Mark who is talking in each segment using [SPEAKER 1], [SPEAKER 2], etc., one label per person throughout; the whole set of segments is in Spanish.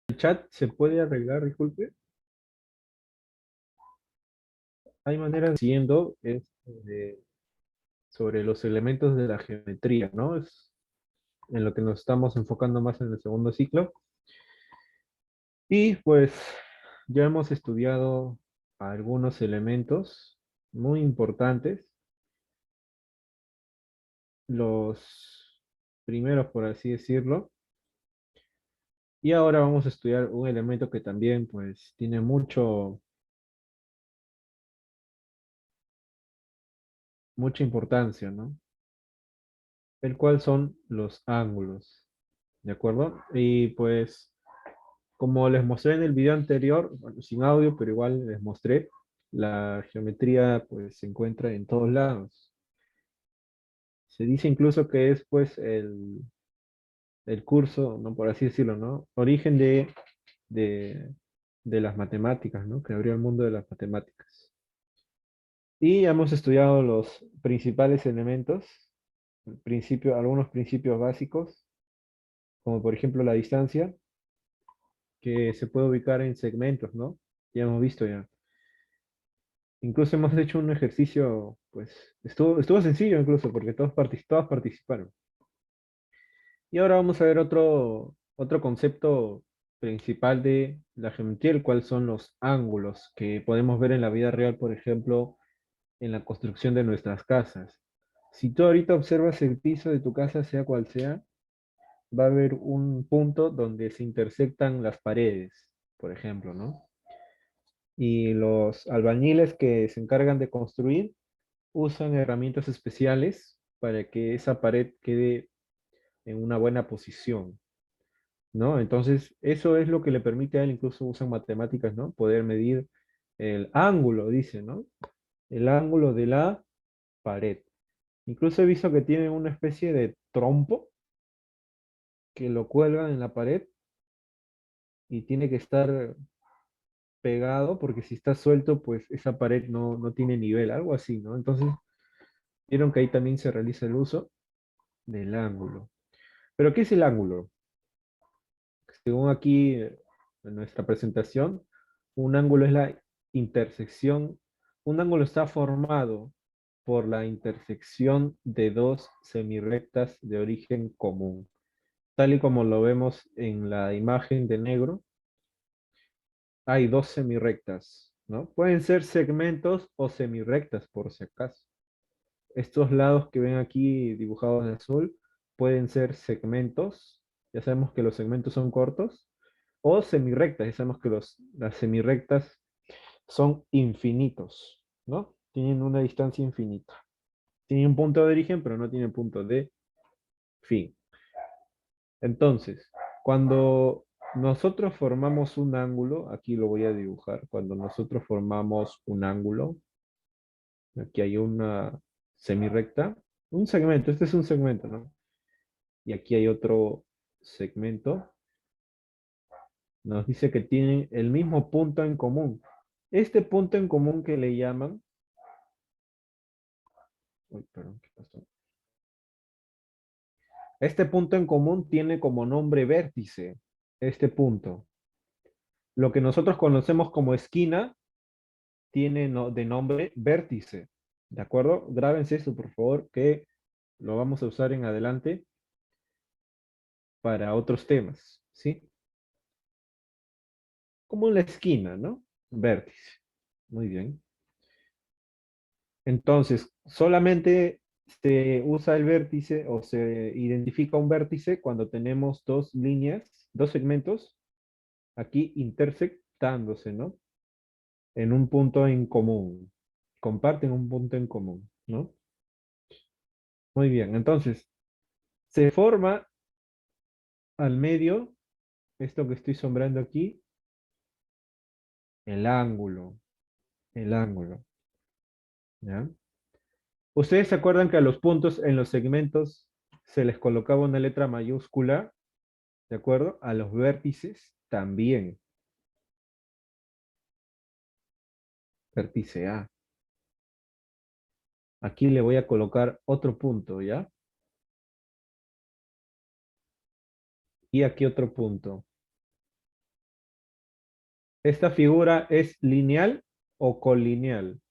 [SPEAKER 1] El chat se puede arreglar, disculpe. Hay maneras siguiendo sobre los elementos de la geometría, ¿no? Es en lo que nos estamos enfocando más en el segundo ciclo. Y pues ya hemos estudiado algunos elementos muy importantes, los primeros, por así decirlo. Y ahora vamos a estudiar un elemento que también pues tiene mucha importancia, ¿no? El cual son los ángulos, ¿de acuerdo? Y pues como les mostré en el video anterior, bueno, sin audio, pero igual les mostré, la geometría pues se encuentra en todos lados. Se dice incluso que es pues el curso, ¿no? Por así decirlo, ¿no? Origen de, de las matemáticas, ¿no? Que abrió el mundo de las matemáticas. Y ya hemos estudiado los principales elementos, algunos principios básicos, como por ejemplo la distancia, que se puede ubicar en segmentos, ¿no? Ya hemos visto ya. Incluso hemos hecho un ejercicio, pues estuvo sencillo incluso, porque todos participaron. Y ahora vamos a ver otro concepto principal de la geometría, el cual son los ángulos, que podemos ver en la vida real, por ejemplo, en la construcción de nuestras casas. Si tú ahorita observas el piso de tu casa, sea cual sea, va a haber un punto donde se intersectan las paredes, por ejemplo, ¿no? Y los albañiles que se encargan de construir usan herramientas especiales para que esa pared quede en una buena posición, ¿no? Entonces, eso es lo que le permite a él, incluso usan matemáticas, ¿no? Poder medir el ángulo, dice, ¿no? El ángulo de la pared. Incluso he visto que tienen una especie de trompo que lo cuelgan en la pared y tiene que estar pegado porque si está suelto, pues esa pared no tiene nivel, algo así, ¿no? Entonces, vieron que ahí también se realiza el uso del ángulo. ¿Pero qué es el ángulo? Según aquí en nuestra presentación, un ángulo es la intersección, un ángulo está formado por la intersección de dos semirrectas de origen común. Tal y como lo vemos en la imagen de negro, hay dos semirrectas, ¿no? Pueden ser segmentos o semirrectas, por si acaso. Estos lados que ven aquí dibujados en azul pueden ser segmentos. Ya sabemos que los segmentos son cortos. O semirrectas. Ya sabemos que las semirrectas son infinitos, ¿no? Tienen una distancia infinita. Tienen un punto de origen, pero no tienen punto de fin. Entonces, cuando nosotros formamos un ángulo, aquí lo voy a dibujar, cuando nosotros formamos un ángulo, aquí hay una semirrecta, un segmento, este es un segmento, ¿no? Y aquí hay otro segmento, nos dice que tienen el mismo punto en común. Este punto en común que le llaman, uy, perdón, ¿qué pasó? Este punto en común tiene como nombre vértice, este punto. Lo que nosotros conocemos como esquina tiene de nombre vértice, ¿de acuerdo? Grábense esto, por favor, que lo vamos a usar en adelante para otros temas, ¿sí? Como la esquina, ¿no? Vértice. Muy bien. Entonces, solamente se usa el vértice o se identifica un vértice cuando tenemos dos líneas, dos segmentos, aquí intersectándose, ¿no? En un punto en común. Comparten un punto en común, ¿no? Muy bien, entonces, se forma al medio, esto que estoy sombrando aquí, el ángulo, el ángulo, ¿ya? ¿Ustedes se acuerdan que a los puntos en los segmentos se les colocaba una letra mayúscula? ¿De acuerdo? A los vértices también. Vértice A. Aquí le voy a colocar otro punto, ¿ya? Y aquí otro punto. ¿Esta figura es lineal o colineal?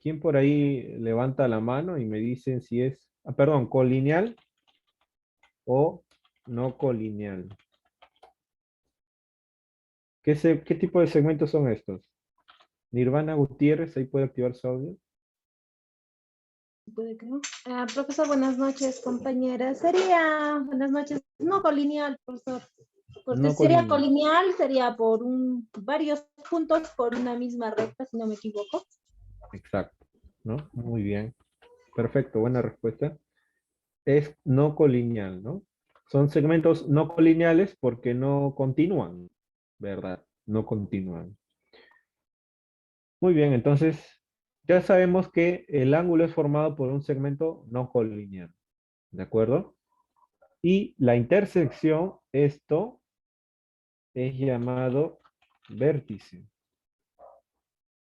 [SPEAKER 1] ¿Quién por ahí levanta la mano y me dicen si es, perdón, colineal o no colineal? ¿Qué tipo de segmentos son estos? Nirvana Gutiérrez, ahí puede activar su audio.
[SPEAKER 2] Puede que no. Profesor, buenas noches, compañera. Sería, buenas noches, no colineal, profesor. Porque
[SPEAKER 1] No
[SPEAKER 2] sería
[SPEAKER 1] colineal.
[SPEAKER 2] colineal, sería por varios puntos por una misma recta, si no me equivoco.
[SPEAKER 1] Exacto, ¿no? Muy bien. Perfecto, buena respuesta. Es no colineal, ¿no? Son segmentos no colineales porque no continúan, ¿verdad? No continúan. Muy bien, entonces ya sabemos que el ángulo es formado por un segmento no colineal, ¿de acuerdo? Y la intersección, esto es llamado vértice.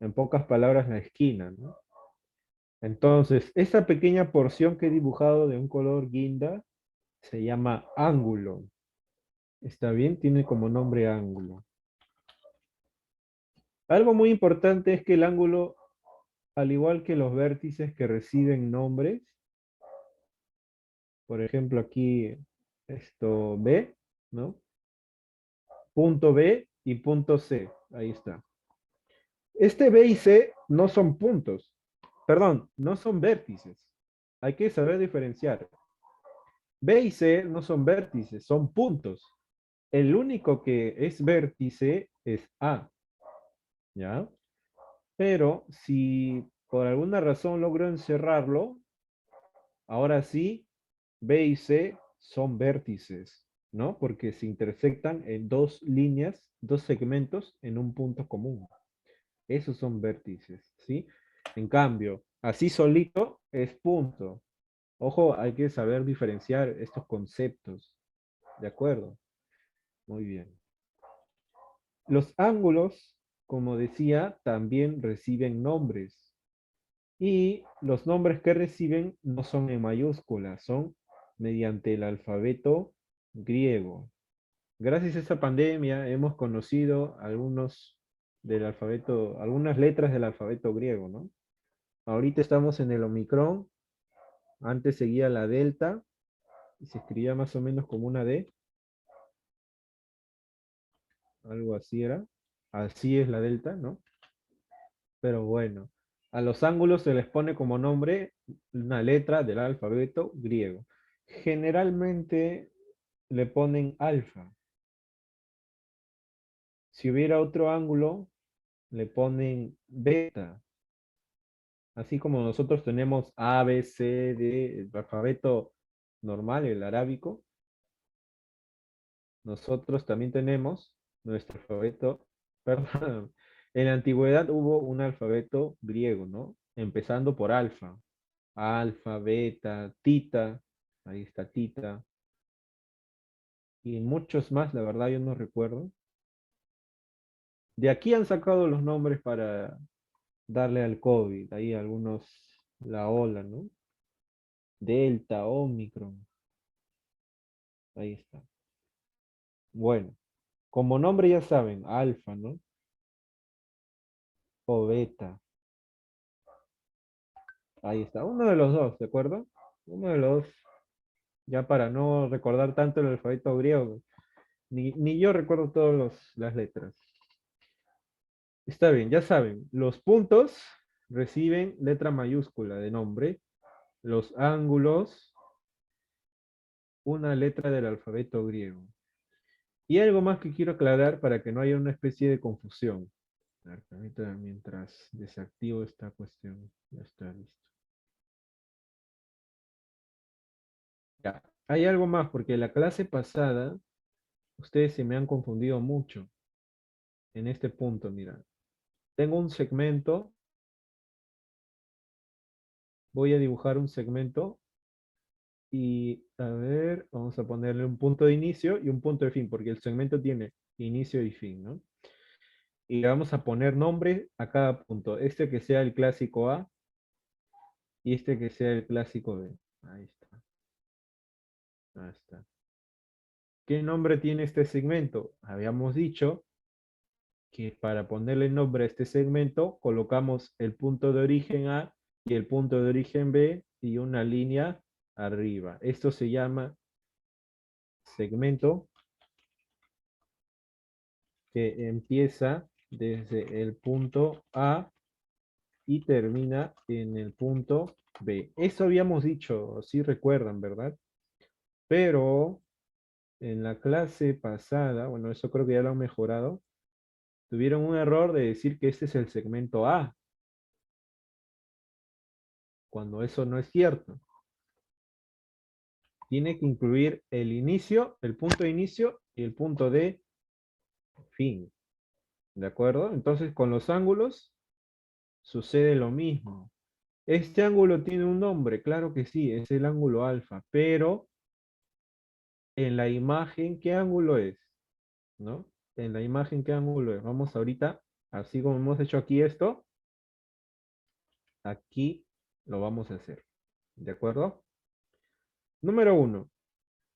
[SPEAKER 1] En pocas palabras, la esquina, ¿no? Entonces, esta pequeña porción que he dibujado de un color guinda se llama ángulo. ¿Está bien? Tiene como nombre ángulo. Algo muy importante es que el ángulo, al igual que los vértices que reciben nombres, por ejemplo aquí esto B, ¿no? Punto B y punto C, ahí está. Este B y C no son puntos, perdón, no son vértices. Hay que saber diferenciar. B y C no son vértices, son puntos. El único que es vértice es A, ¿ya? Pero si por alguna razón logro encerrarlo, ahora sí, B y C son vértices, ¿no? Porque se intersectan en dos líneas, dos segmentos en un punto común. Esos son vértices, ¿sí? En cambio, así solito es punto. Ojo, hay que saber diferenciar estos conceptos, ¿de acuerdo? Muy bien. Los ángulos, como decía, también reciben nombres. Y los nombres que reciben no son en mayúsculas, son mediante el alfabeto griego. Gracias a esta pandemia hemos conocido algunos del alfabeto, algunas letras del alfabeto griego, ¿no? Ahorita estamos en el Omicron, antes seguía la delta y se escribía más o menos como una D, algo así era. Así es la delta, ¿no? Pero bueno, a los ángulos se les pone como nombre una letra del alfabeto griego. Generalmente le ponen alfa. Si hubiera otro ángulo, le ponen beta. Así como nosotros tenemos A, B, C, D, el alfabeto normal, el arábico, nosotros también tenemos nuestro alfabeto, perdón, en la antigüedad hubo un alfabeto griego, ¿no? Empezando por alfa. Alfa, beta, tita, ahí está tita, y muchos más, la verdad yo no recuerdo. De aquí han sacado los nombres para darle al COVID, ahí algunos, la ola, ¿no? Delta, Omicron, ahí está. Bueno, como nombre ya saben, alfa, ¿no? O beta, ahí está, uno de los dos, ¿de acuerdo? Uno de los dos, ya para no recordar tanto el alfabeto griego, ni yo recuerdo todas las letras. Está bien, ya saben, los puntos reciben letra mayúscula de nombre, los ángulos, una letra del alfabeto griego. Y algo más que quiero aclarar para que no haya una especie de confusión. A ver, permítame mientras desactivo esta cuestión. Ya está listo. Ya, hay algo más, porque la clase pasada ustedes se me han confundido mucho en este punto, mira. Tengo un segmento, voy a dibujar un segmento y a ver, vamos a ponerle un punto de inicio y un punto de fin, porque el segmento tiene inicio y fin, ¿no? Y le vamos a poner nombre a cada punto. Este que sea el clásico A y este que sea el clásico B. Ahí está. Ahí está. ¿Qué nombre tiene este segmento? Habíamos dicho que para ponerle nombre a este segmento, colocamos el punto de origen A y el punto de origen B y una línea arriba. Esto se llama segmento que empieza desde el punto A y termina en el punto B. Eso habíamos dicho, si recuerdan, ¿verdad? Pero en la clase pasada, bueno, eso creo que ya lo han mejorado, tuvieron un error de decir que este es el segmento A, cuando eso no es cierto. Tiene que incluir el inicio, el punto de inicio y el punto de fin. ¿De acuerdo? Entonces, con los ángulos sucede lo mismo. Este ángulo tiene un nombre, claro que sí, es el ángulo alfa, pero en la imagen, ¿qué ángulo es? ¿No? En la imagen, ¿qué ángulo es? Vamos ahorita, así como hemos hecho aquí esto, aquí lo vamos a hacer. ¿De acuerdo? Número 1.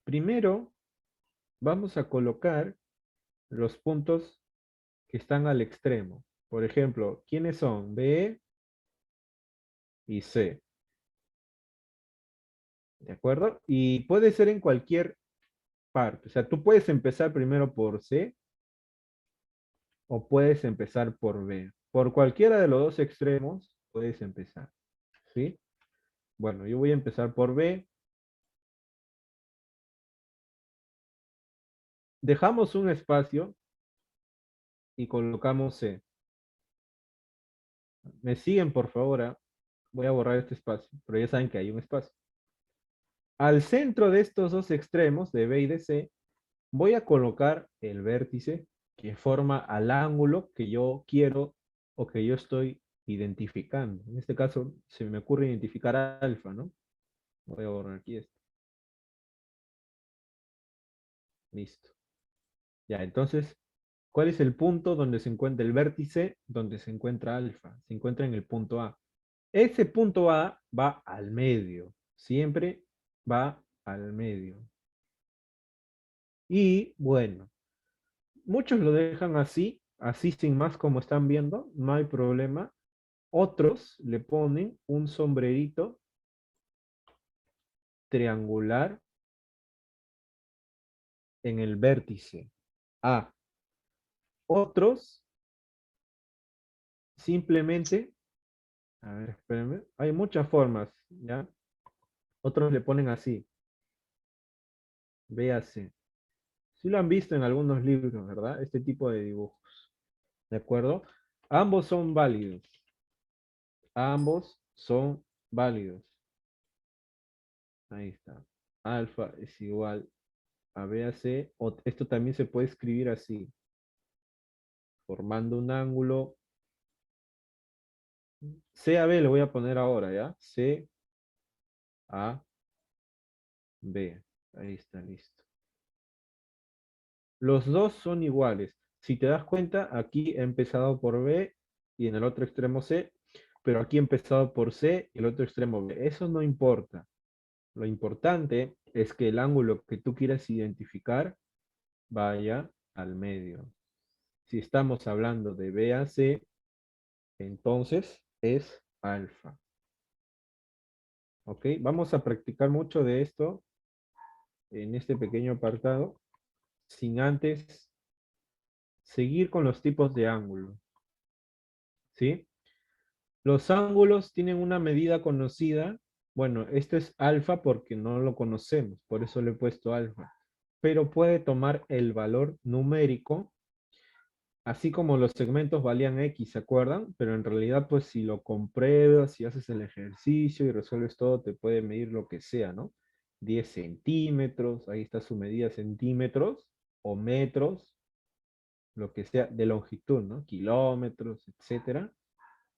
[SPEAKER 1] Primero vamos a colocar los puntos que están al extremo. Por ejemplo, ¿quiénes son? B y C. ¿De acuerdo? Y puede ser en cualquier parte. O sea, tú puedes empezar primero por C o puedes empezar por B. Por cualquiera de los dos extremos puedes empezar. ¿Sí? Bueno, yo voy a empezar por B. Dejamos un espacio y colocamos C. ¿Me siguen, por favor? ¿Ah? Voy a borrar este espacio, pero ya saben que hay un espacio. Al centro de estos dos extremos, de B y de C, voy a colocar el vértice que forma al ángulo que yo quiero o que yo estoy identificando. En este caso, se me ocurre identificar alfa, ¿no? Voy a borrar aquí esto. Listo. Ya, entonces, ¿cuál es el punto donde se encuentra el vértice donde se encuentra alfa? Se encuentra en el punto A. Ese punto A va al medio. Siempre va al medio. Y bueno, muchos lo dejan así, así sin más como están viendo, no hay problema. Otros le ponen un sombrerito triangular en el vértice A. Otros simplemente, a ver, espérenme, hay muchas formas, ¿ya? Otros le ponen así, véase. Si lo han visto en algunos libros, ¿verdad? Este tipo de dibujos, ¿de acuerdo? Ambos son válidos. Ambos son válidos. Ahí está. Alfa es igual a B a C. Esto también se puede escribir así, formando un ángulo. C a B le voy a poner ahora, ¿ya? C a B. Ahí está, listo. Los dos son iguales. Si te das cuenta, aquí he empezado por B y en el otro extremo C, pero aquí he empezado por C y el otro extremo B. Eso no importa. Lo importante es que el ángulo que tú quieras identificar vaya al medio. Si estamos hablando de B a C, entonces es alfa. ¿Ok? Vamos a practicar mucho de esto en este pequeño apartado, sin antes seguir con los tipos de ángulo. ¿Sí? Los ángulos tienen una medida conocida. Bueno, esto es alfa porque no lo conocemos, por eso le he puesto alfa. Pero puede tomar el valor numérico, así como los segmentos valían X, ¿se acuerdan? Pero en realidad, pues si lo compruebas, si haces el ejercicio y resuelves todo, te puede medir lo que sea, ¿no? 10 centímetros, ahí está su medida, centímetros o metros, lo que sea, de longitud, ¿no? Kilómetros, etcétera.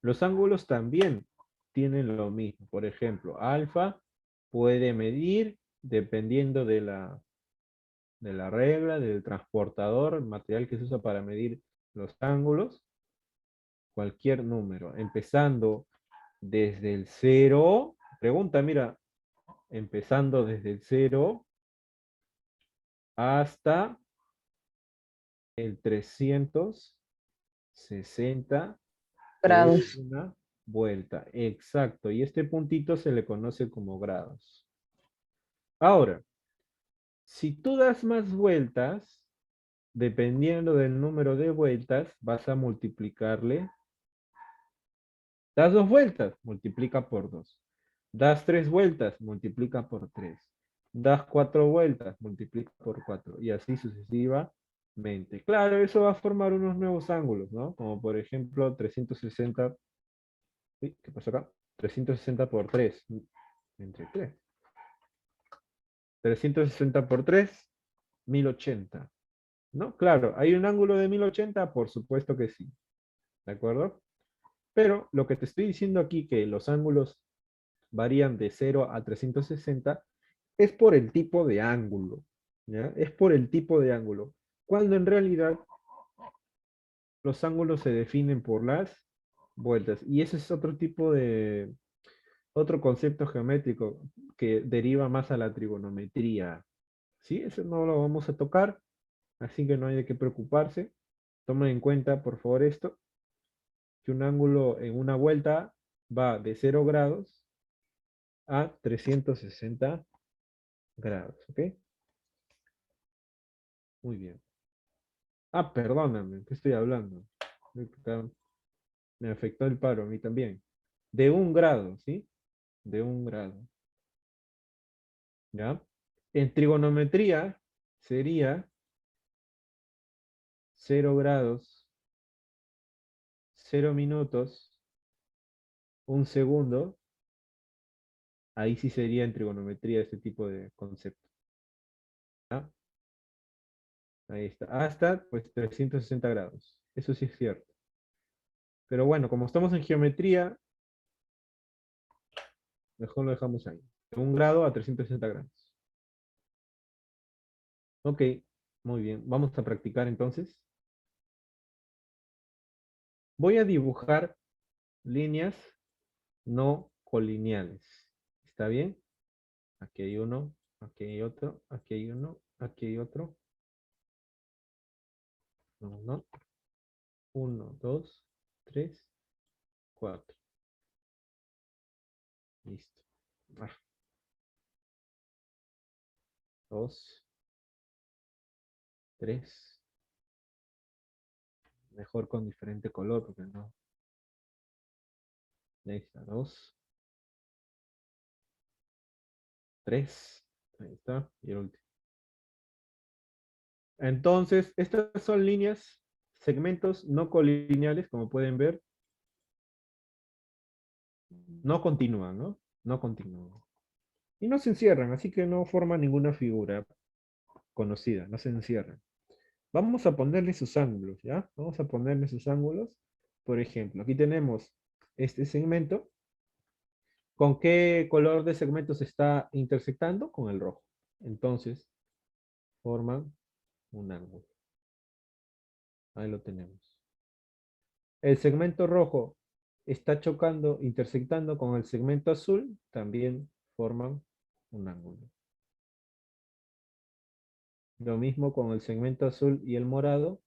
[SPEAKER 1] Los ángulos también tienen lo mismo. Por ejemplo, alfa puede medir, dependiendo de la regla, del transportador, el material que se usa para medir los ángulos, cualquier número, empezando desde el cero. Pregunta, mira, empezando desde el cero hasta el 300 60 por
[SPEAKER 2] Grados.
[SPEAKER 1] una vuelta. Exacto. Y este puntito se le conoce como grados. Ahora, si tú das más vueltas, dependiendo del número de vueltas, vas a multiplicarle. Das 2 vueltas, multiplica por 2. Das 3 vueltas, multiplica por 3. Das 4 vueltas, multiplica por 4. Y así sucesivamente. Claro, eso va a formar unos nuevos ángulos, ¿no? Como por ejemplo 360. Uy, ¿qué pasó acá? 360 por 3. Entre 3. 360 por 3, 1080. ¿No? Claro, ¿hay un ángulo de 1080? Por supuesto que sí. ¿De acuerdo? Pero lo que te estoy diciendo aquí, que los ángulos varían de 0 a 360, es por el tipo de ángulo. ¿Ya? Es por el tipo de ángulo. Cuando en realidad los ángulos se definen por las vueltas. Y ese es otro tipo de, otro concepto geométrico que deriva más a la trigonometría. ¿Sí? Eso no lo vamos a tocar, así que no hay de qué preocuparse. Tomen en cuenta, por favor, esto, que un ángulo en una vuelta va de 0 grados a 360 grados, ¿ok? Muy bien. Ah, perdóname, ¿qué estoy hablando? Me afectó el paro, a mí también. De 1 grado, ¿sí? De 1 grado, ¿ya? En trigonometría sería 0 grados, 0 minutos, 1 segundo. Ahí sí sería en trigonometría este tipo de concepto, ¿ya? Ahí está. Hasta, pues, 360 grados. Eso sí es cierto. Pero bueno, como estamos en geometría, mejor lo dejamos ahí. De 1 grado a 360 grados. Ok, muy bien. Vamos a practicar entonces. Voy a dibujar líneas no colineales. ¿Está bien? Aquí hay uno, aquí hay otro, aquí hay uno, aquí hay otro. No, no. 1, 2, 3, 4. Listo. 2, 3. Mejor con diferente color porque no. Ahí está. 2, 3. Ahí está. Y el último. Entonces, estas son líneas, segmentos no colineales, como pueden ver. No continúan, ¿no? No continúan. Y no se encierran, así que no forman ninguna figura conocida, no se encierran. Vamos a ponerle sus ángulos, ¿ya? Vamos a ponerle sus ángulos. Por ejemplo, aquí tenemos este segmento. ¿Con qué color de segmento se está intersectando? Con el rojo. Entonces, forman un ángulo. Ahí lo tenemos. El segmento rojo está chocando, intersectando con el segmento azul, también forman un ángulo. Lo mismo con el segmento azul y el morado,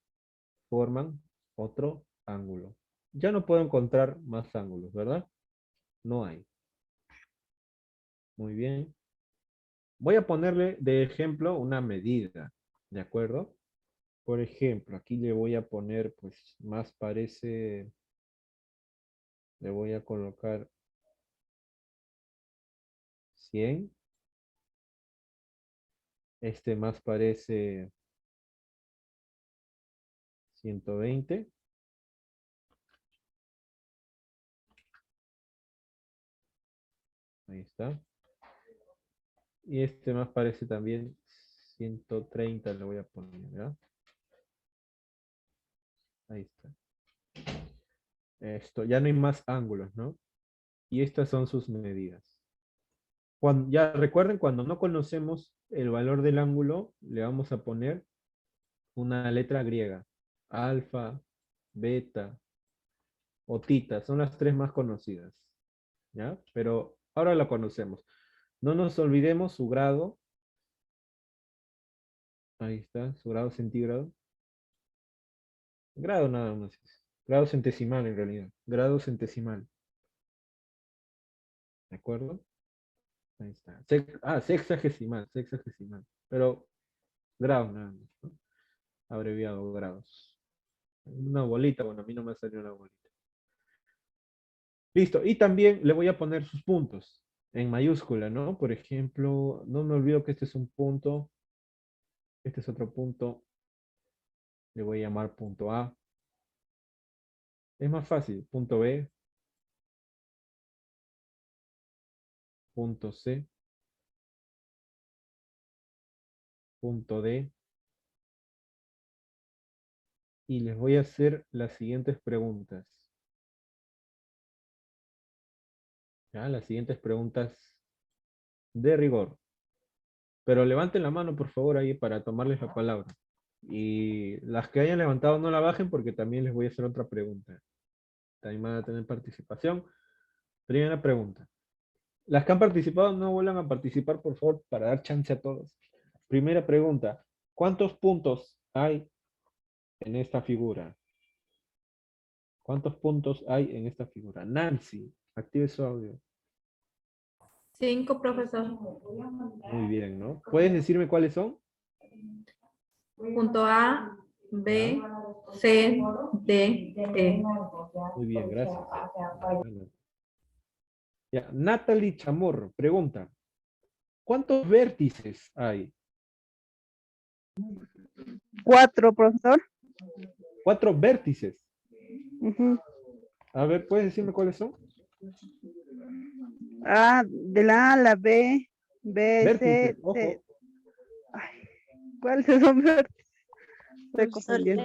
[SPEAKER 1] forman otro ángulo. Ya no puedo encontrar más ángulos, ¿verdad? No hay. Muy bien. Voy a ponerle de ejemplo una medida, ¿de acuerdo? Por ejemplo, aquí le voy a poner, pues, más parece, le voy a colocar 100. Este más parece 120. Ahí está. Y este más parece también 130, le voy a poner, ¿ya? Ahí está. Esto, ya no hay más ángulos, ¿no? Y estas son sus medidas. Ya recuerden, cuando no conocemos el valor del ángulo, le vamos a poner una letra griega. Alfa, beta o tita, son las tres más conocidas, ¿ya? Pero ahora la conocemos. No nos olvidemos su grado. Ahí está, su grado centígrado. Grado nada más. Grado centesimal en realidad. Grado centesimal. ¿De acuerdo? Ahí está. Sexagesimal, sexagesimal. Pero grados nada más, ¿no? Abreviado grados. Una bolita, bueno, a mí no me salió una bolita. Listo. Y también le voy a poner sus puntos en mayúscula, ¿no? Por ejemplo, no me olvido que este es un punto. Este es otro punto. Le voy a llamar punto A. Es más fácil. Punto B. Punto C. Punto D. Y les voy a hacer las siguientes preguntas. ¿Ya? Las siguientes preguntas de rigor. Pero levanten la mano, por favor, ahí para tomarles la palabra. Y las que hayan levantado no la bajen porque también les voy a hacer otra pregunta. También van a tener participación. Primera pregunta. Las que han participado no vuelvan a participar, por favor, para dar chance a todos. Primera pregunta. ¿Cuántos puntos hay en esta figura? ¿Cuántos puntos hay en esta figura? Nancy, active su audio.
[SPEAKER 3] 5, profesor.
[SPEAKER 1] Muy bien, ¿no? ¿Puedes decirme cuáles son?
[SPEAKER 3] Punto A, B, C, D, E.
[SPEAKER 1] Muy bien, gracias. Ya, Natalie Chamorro pregunta, ¿cuántos vértices hay?
[SPEAKER 4] 4, profesor.
[SPEAKER 1] 4 vértices.
[SPEAKER 4] Ujú.
[SPEAKER 1] A ver, ¿puedes decirme cuáles son?
[SPEAKER 4] De la A a la B, B,
[SPEAKER 1] Vértices,
[SPEAKER 4] C,
[SPEAKER 1] ojo.
[SPEAKER 4] C. Ay, ¿cuáles son vértices? Estoy
[SPEAKER 5] Profesor,
[SPEAKER 4] confundiendo.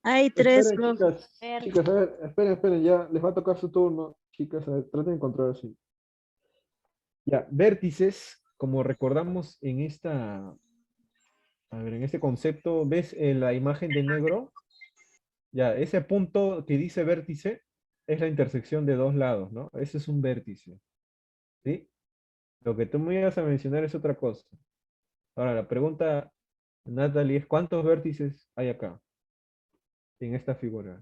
[SPEAKER 5] hay 3,
[SPEAKER 1] Esperen,
[SPEAKER 5] profe.
[SPEAKER 1] chicas, a ver, esperen, ya les va a tocar su turno. Chicas, a ver, traten de encontrar así. Ya, vértices, como recordamos en en este concepto, ¿ves la imagen de negro? Ya, ese punto que dice vértice es la intersección de dos lados, ¿no? Ese es un vértice, ¿sí? Lo que tú me ibas a mencionar es otra cosa. Ahora, la pregunta, Natalie, es ¿cuántos vértices hay acá? En esta figura.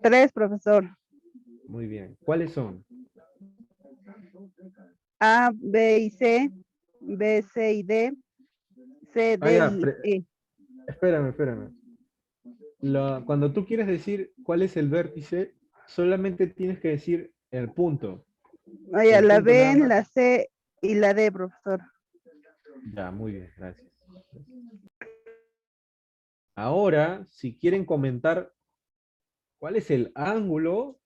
[SPEAKER 4] 3, profesor.
[SPEAKER 1] Muy bien. ¿Cuáles son?
[SPEAKER 4] A, B y C, B, C y D, C,
[SPEAKER 1] Ah,
[SPEAKER 4] D
[SPEAKER 1] ya,
[SPEAKER 4] y E.
[SPEAKER 1] espérame. Cuando tú quieres decir cuál es el vértice, solamente tienes que decir el punto.
[SPEAKER 4] Ya,
[SPEAKER 1] El
[SPEAKER 4] la
[SPEAKER 1] punto nada
[SPEAKER 4] B,
[SPEAKER 1] más.
[SPEAKER 4] la C y la D, profesor.
[SPEAKER 1] Ya, muy bien, gracias. Ahora, si quieren comentar cuál es el ángulo,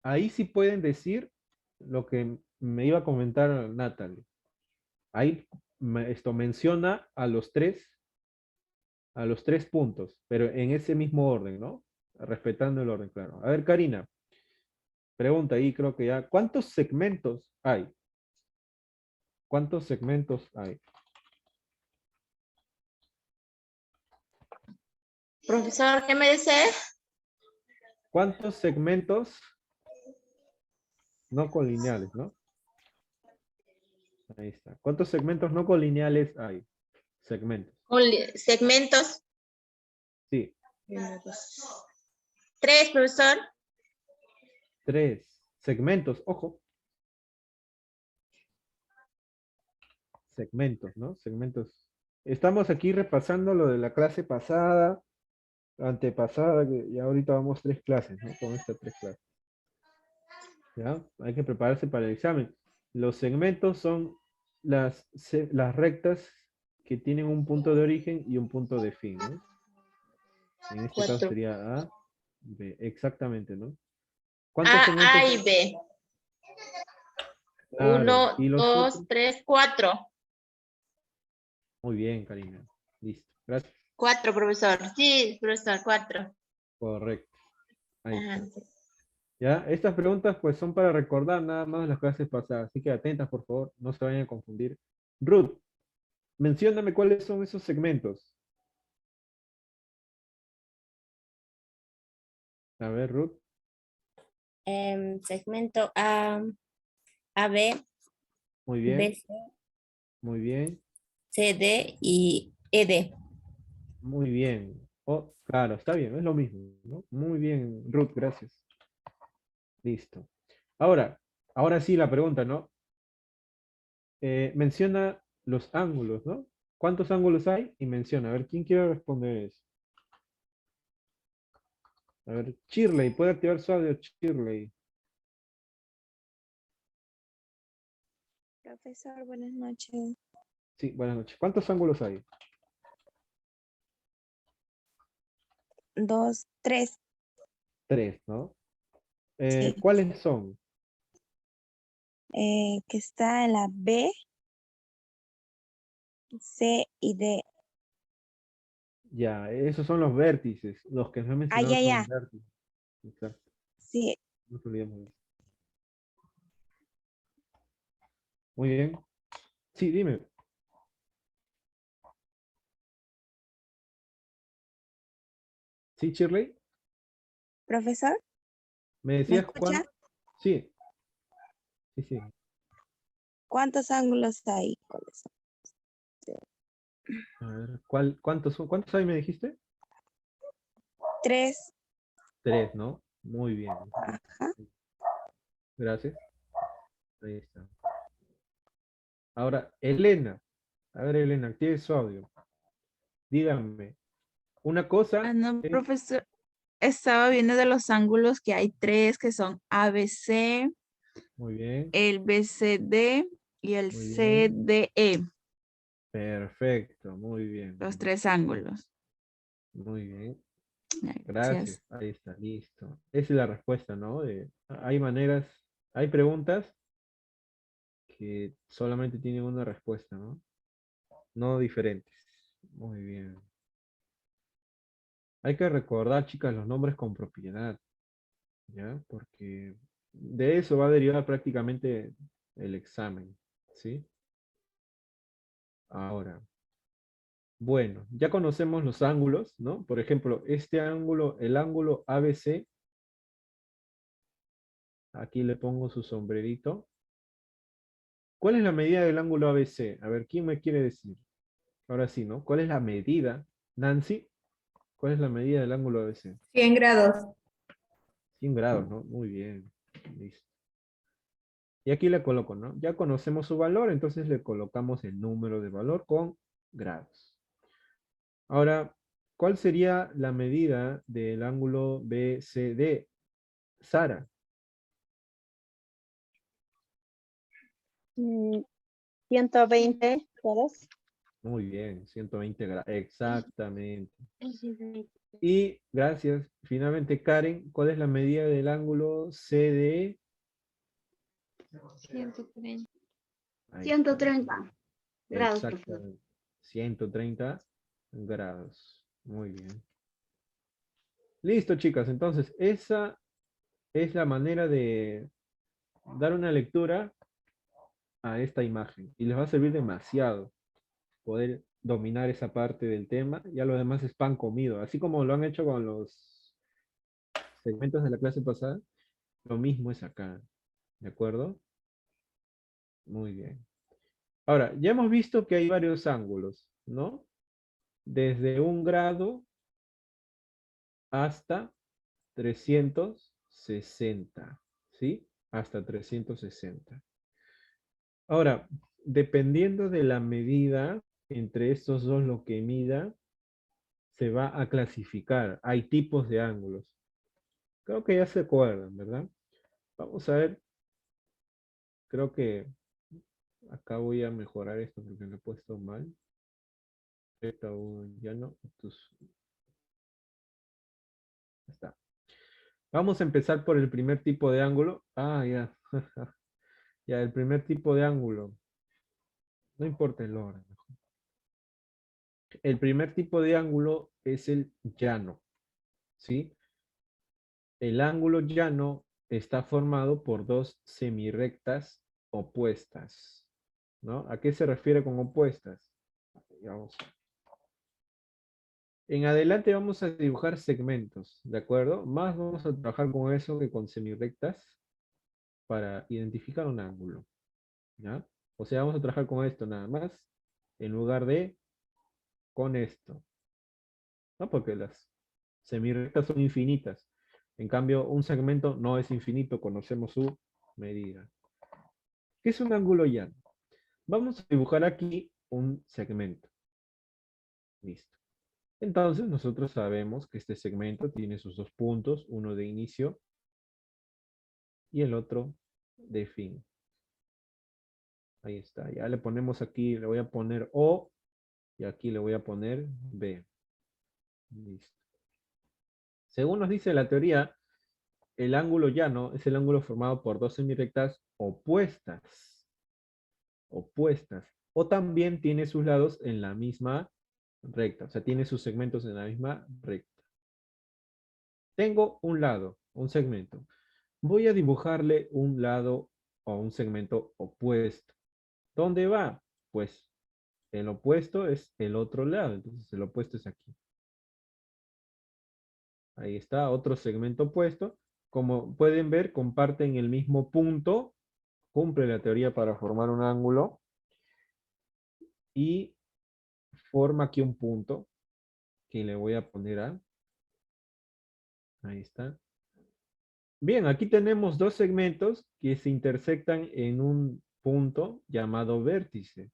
[SPEAKER 1] ahí sí pueden decir lo que me iba a comentar Natalie. Ahí esto menciona a los tres puntos, pero en ese mismo orden, ¿no? Respetando el orden, claro. A ver, Karina, pregunta ahí, creo que ya. ¿Cuántos segmentos hay? ¿Cuántos segmentos hay?
[SPEAKER 5] Profesor, ¿qué me dice?
[SPEAKER 1] ¿Cuántos segmentos no colineales, no? Ahí está. ¿Cuántos segmentos no colineales hay? Segmentos.
[SPEAKER 5] Segmentos.
[SPEAKER 1] Sí,
[SPEAKER 5] 3, profesor.
[SPEAKER 1] 3 segmentos, ojo. Segmentos, ¿no? Segmentos. Estamos aquí repasando lo de la clase pasada, antepasada, y ahorita vamos 3 clases, ¿no? Con estas 3 clases. ¿Ya? Hay que prepararse para el examen. Los segmentos son las rectas que tienen un punto de origen y un punto de fin, ¿no? En este caso
[SPEAKER 5] 4.
[SPEAKER 1] sería A, B, exactamente, ¿no? ¿Cuántos
[SPEAKER 5] A
[SPEAKER 1] segmentos?
[SPEAKER 5] y B.
[SPEAKER 1] Claro.
[SPEAKER 5] 1,
[SPEAKER 1] ¿Y los
[SPEAKER 5] 2,
[SPEAKER 1] otros?
[SPEAKER 5] 3, 4.
[SPEAKER 1] Muy bien, Karina. Listo. Gracias.
[SPEAKER 5] 4, profesor. Sí, profesor, 4.
[SPEAKER 1] Correcto. Ahí está.
[SPEAKER 5] Ajá.
[SPEAKER 1] ¿Ya? Estas preguntas pues son para recordar nada más las clases pasadas, así que atentas por favor, no se vayan a confundir. Ruth, mencióname cuáles son esos segmentos. A ver, Ruth.
[SPEAKER 6] Segmento A, AB,
[SPEAKER 1] Muy bien,
[SPEAKER 6] BC,
[SPEAKER 1] muy bien,
[SPEAKER 6] CD y ED.
[SPEAKER 1] muy bien. Oh, claro, está bien, es lo mismo, ¿no? Muy bien, Ruth, gracias. Listo. Ahora sí la pregunta, ¿no? Menciona los ángulos, ¿no? ¿Cuántos ángulos hay? Y menciona. A ver, ¿quién quiere responder eso? A ver, Shirley, puede activar su audio, Shirley.
[SPEAKER 6] Profesor, buenas noches.
[SPEAKER 1] Sí, buenas noches. ¿Cuántos ángulos hay?
[SPEAKER 6] 2, 3.
[SPEAKER 1] Tres, ¿no?
[SPEAKER 6] Sí.
[SPEAKER 1] ¿Cuáles son?
[SPEAKER 6] Que está en la B, C y D.
[SPEAKER 1] Ya, esos son los vértices. Los que no he
[SPEAKER 6] Ah,
[SPEAKER 1] mencionado
[SPEAKER 6] ya,
[SPEAKER 1] son
[SPEAKER 6] ya.
[SPEAKER 1] vértices. Exacto.
[SPEAKER 6] Sí.
[SPEAKER 1] No nos olvidemos de eso. Muy bien. Sí, dime. ¿Sí, Shirley?
[SPEAKER 6] Profesor,
[SPEAKER 1] ¿Me
[SPEAKER 6] ¿me
[SPEAKER 1] decías
[SPEAKER 6] escucha?
[SPEAKER 1] cuánto? Sí, sí, sí.
[SPEAKER 6] ¿Cuántos ángulos hay? ¿Cuáles son?
[SPEAKER 1] A ver, ¿cuántos hay, me dijiste?
[SPEAKER 6] 3.
[SPEAKER 1] Tres, ¿no? Muy bien.
[SPEAKER 6] Ajá.
[SPEAKER 1] Gracias. Ahí está. Ahora, Elena. A ver, Elena, active su audio. Dígame. Una
[SPEAKER 3] Ah,
[SPEAKER 1] cosa
[SPEAKER 3] no,
[SPEAKER 1] es...
[SPEAKER 3] profesor. Estaba viendo de los ángulos que hay tres, que son ABC,
[SPEAKER 1] Muy bien,
[SPEAKER 3] el BCD y el
[SPEAKER 1] muy bien.
[SPEAKER 3] CDE.
[SPEAKER 1] Perfecto, muy bien.
[SPEAKER 3] Los tres ángulos.
[SPEAKER 1] Muy bien. Gracias.
[SPEAKER 3] Gracias.
[SPEAKER 1] Ahí está, listo. Esa es la respuesta, ¿no? Hay maneras, hay preguntas que solamente tienen una respuesta, ¿no? No diferentes. Muy bien. Hay que recordar, chicas, los nombres con propiedad, ¿ya? Porque de eso va a derivar prácticamente el examen, ¿sí? Ahora, bueno, ya conocemos los ángulos, ¿no? Por ejemplo, este ángulo, el ángulo ABC, aquí le pongo su sombrerito. ¿Cuál es la medida del ángulo ABC? A ver, ¿quién me quiere decir? Ahora sí, ¿no? ¿Cuál es la medida? Nancy, ¿cuál es la medida del ángulo ABC?
[SPEAKER 3] 100 grados.
[SPEAKER 1] 100 grados, ¿no? Muy bien. Listo. Y aquí le coloco, ¿no? Ya conocemos su valor, entonces le colocamos el número de valor con grados. Ahora, ¿cuál sería la medida del ángulo BCD? Sara.
[SPEAKER 2] 120 grados.
[SPEAKER 1] Muy bien, 120 grados. Exactamente. Y gracias. Finalmente, Karen, ¿cuál es la medida del ángulo CDE?
[SPEAKER 2] 130.
[SPEAKER 1] Ahí está.
[SPEAKER 2] 130 grados, profesor.
[SPEAKER 1] Exactamente. 130 grados. Muy bien. Listo, chicas. Entonces, esa es la manera de dar una lectura a esta imagen. Y les va a servir demasiado poder dominar esa parte del tema. Ya lo demás es pan comido. Así como lo han hecho con los segmentos de la clase pasada, lo mismo es acá. ¿De acuerdo? Muy bien. Ahora, ya hemos visto que hay varios ángulos, ¿no? Desde 1 grado hasta 360, ¿sí? Hasta 360. Ahora, dependiendo de la medida, entre estos dos lo que mida, se va a clasificar. Hay tipos de ángulos. Creo que ya se acuerdan, ¿verdad? Vamos a ver. Creo que acá voy a mejorar esto porque lo he puesto mal. Ya no. Entonces, ya está. Vamos a empezar por el primer tipo de ángulo. Ah, ya. Ya, el primer tipo de ángulo. No importa el orden. El primer tipo de ángulo es el llano, ¿sí? El ángulo llano está formado por dos semirrectas opuestas, ¿no? ¿A qué se refiere con opuestas? Vamos. En adelante vamos a dibujar segmentos, ¿de acuerdo? Más vamos a trabajar con eso que con semirrectas para identificar un ángulo, ¿ya? O sea, vamos a trabajar con esto nada más, en lugar de con esto. ¿no? Porque las semirrectas son infinitas. En cambio, un segmento no es infinito, conocemos su medida. ¿Qué es un ángulo llano? Vamos a dibujar aquí un segmento. Listo. Entonces, nosotros sabemos que este segmento tiene sus dos puntos, uno de inicio y el otro de fin. Ahí está. Ya le ponemos aquí, le voy a poner O y aquí le voy a poner B. Listo. Según nos dice la teoría, el ángulo llano es el ángulo formado por dos semirectas opuestas. Opuestas. O también tiene sus lados en la misma recta. O sea, tiene sus segmentos en la misma recta. Tengo un lado, un segmento. Voy a dibujarle un lado o un segmento opuesto. ¿Dónde va? Pues el opuesto es el otro lado. Entonces el opuesto es aquí. Ahí está, otro segmento opuesto. Como pueden ver, comparten el mismo punto. Cumple la teoría para formar un ángulo. Y forma aquí un punto que le voy a poner a. Ahí está. Bien, aquí tenemos dos segmentos que se intersectan en un punto llamado vértice.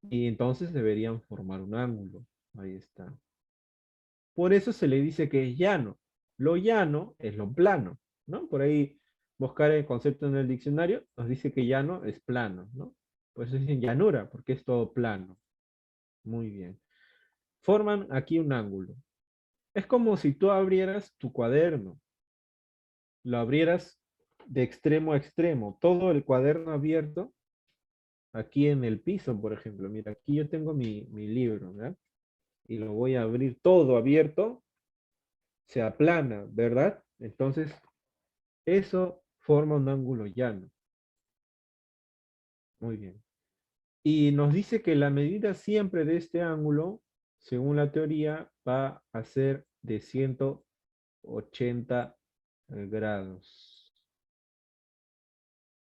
[SPEAKER 1] Y entonces deberían formar un ángulo. Ahí está. Por eso se le dice que es llano. Lo llano es lo plano, ¿no? Por ahí buscar el concepto en el diccionario nos dice que llano es plano, ¿no? Por eso dicen llanura, porque es todo plano. Muy bien. Forman aquí un ángulo. Es como si tú abrieras tu cuaderno. Lo abrieras de extremo a extremo. Todo el cuaderno abierto aquí en el piso, por ejemplo. Mira, aquí yo tengo mi libro, ¿verdad? Y lo voy a abrir todo abierto, se aplana, ¿verdad? Entonces, eso forma un ángulo llano. Muy bien. Y nos dice que la medida siempre de este ángulo, según la teoría, va a ser de 180 grados.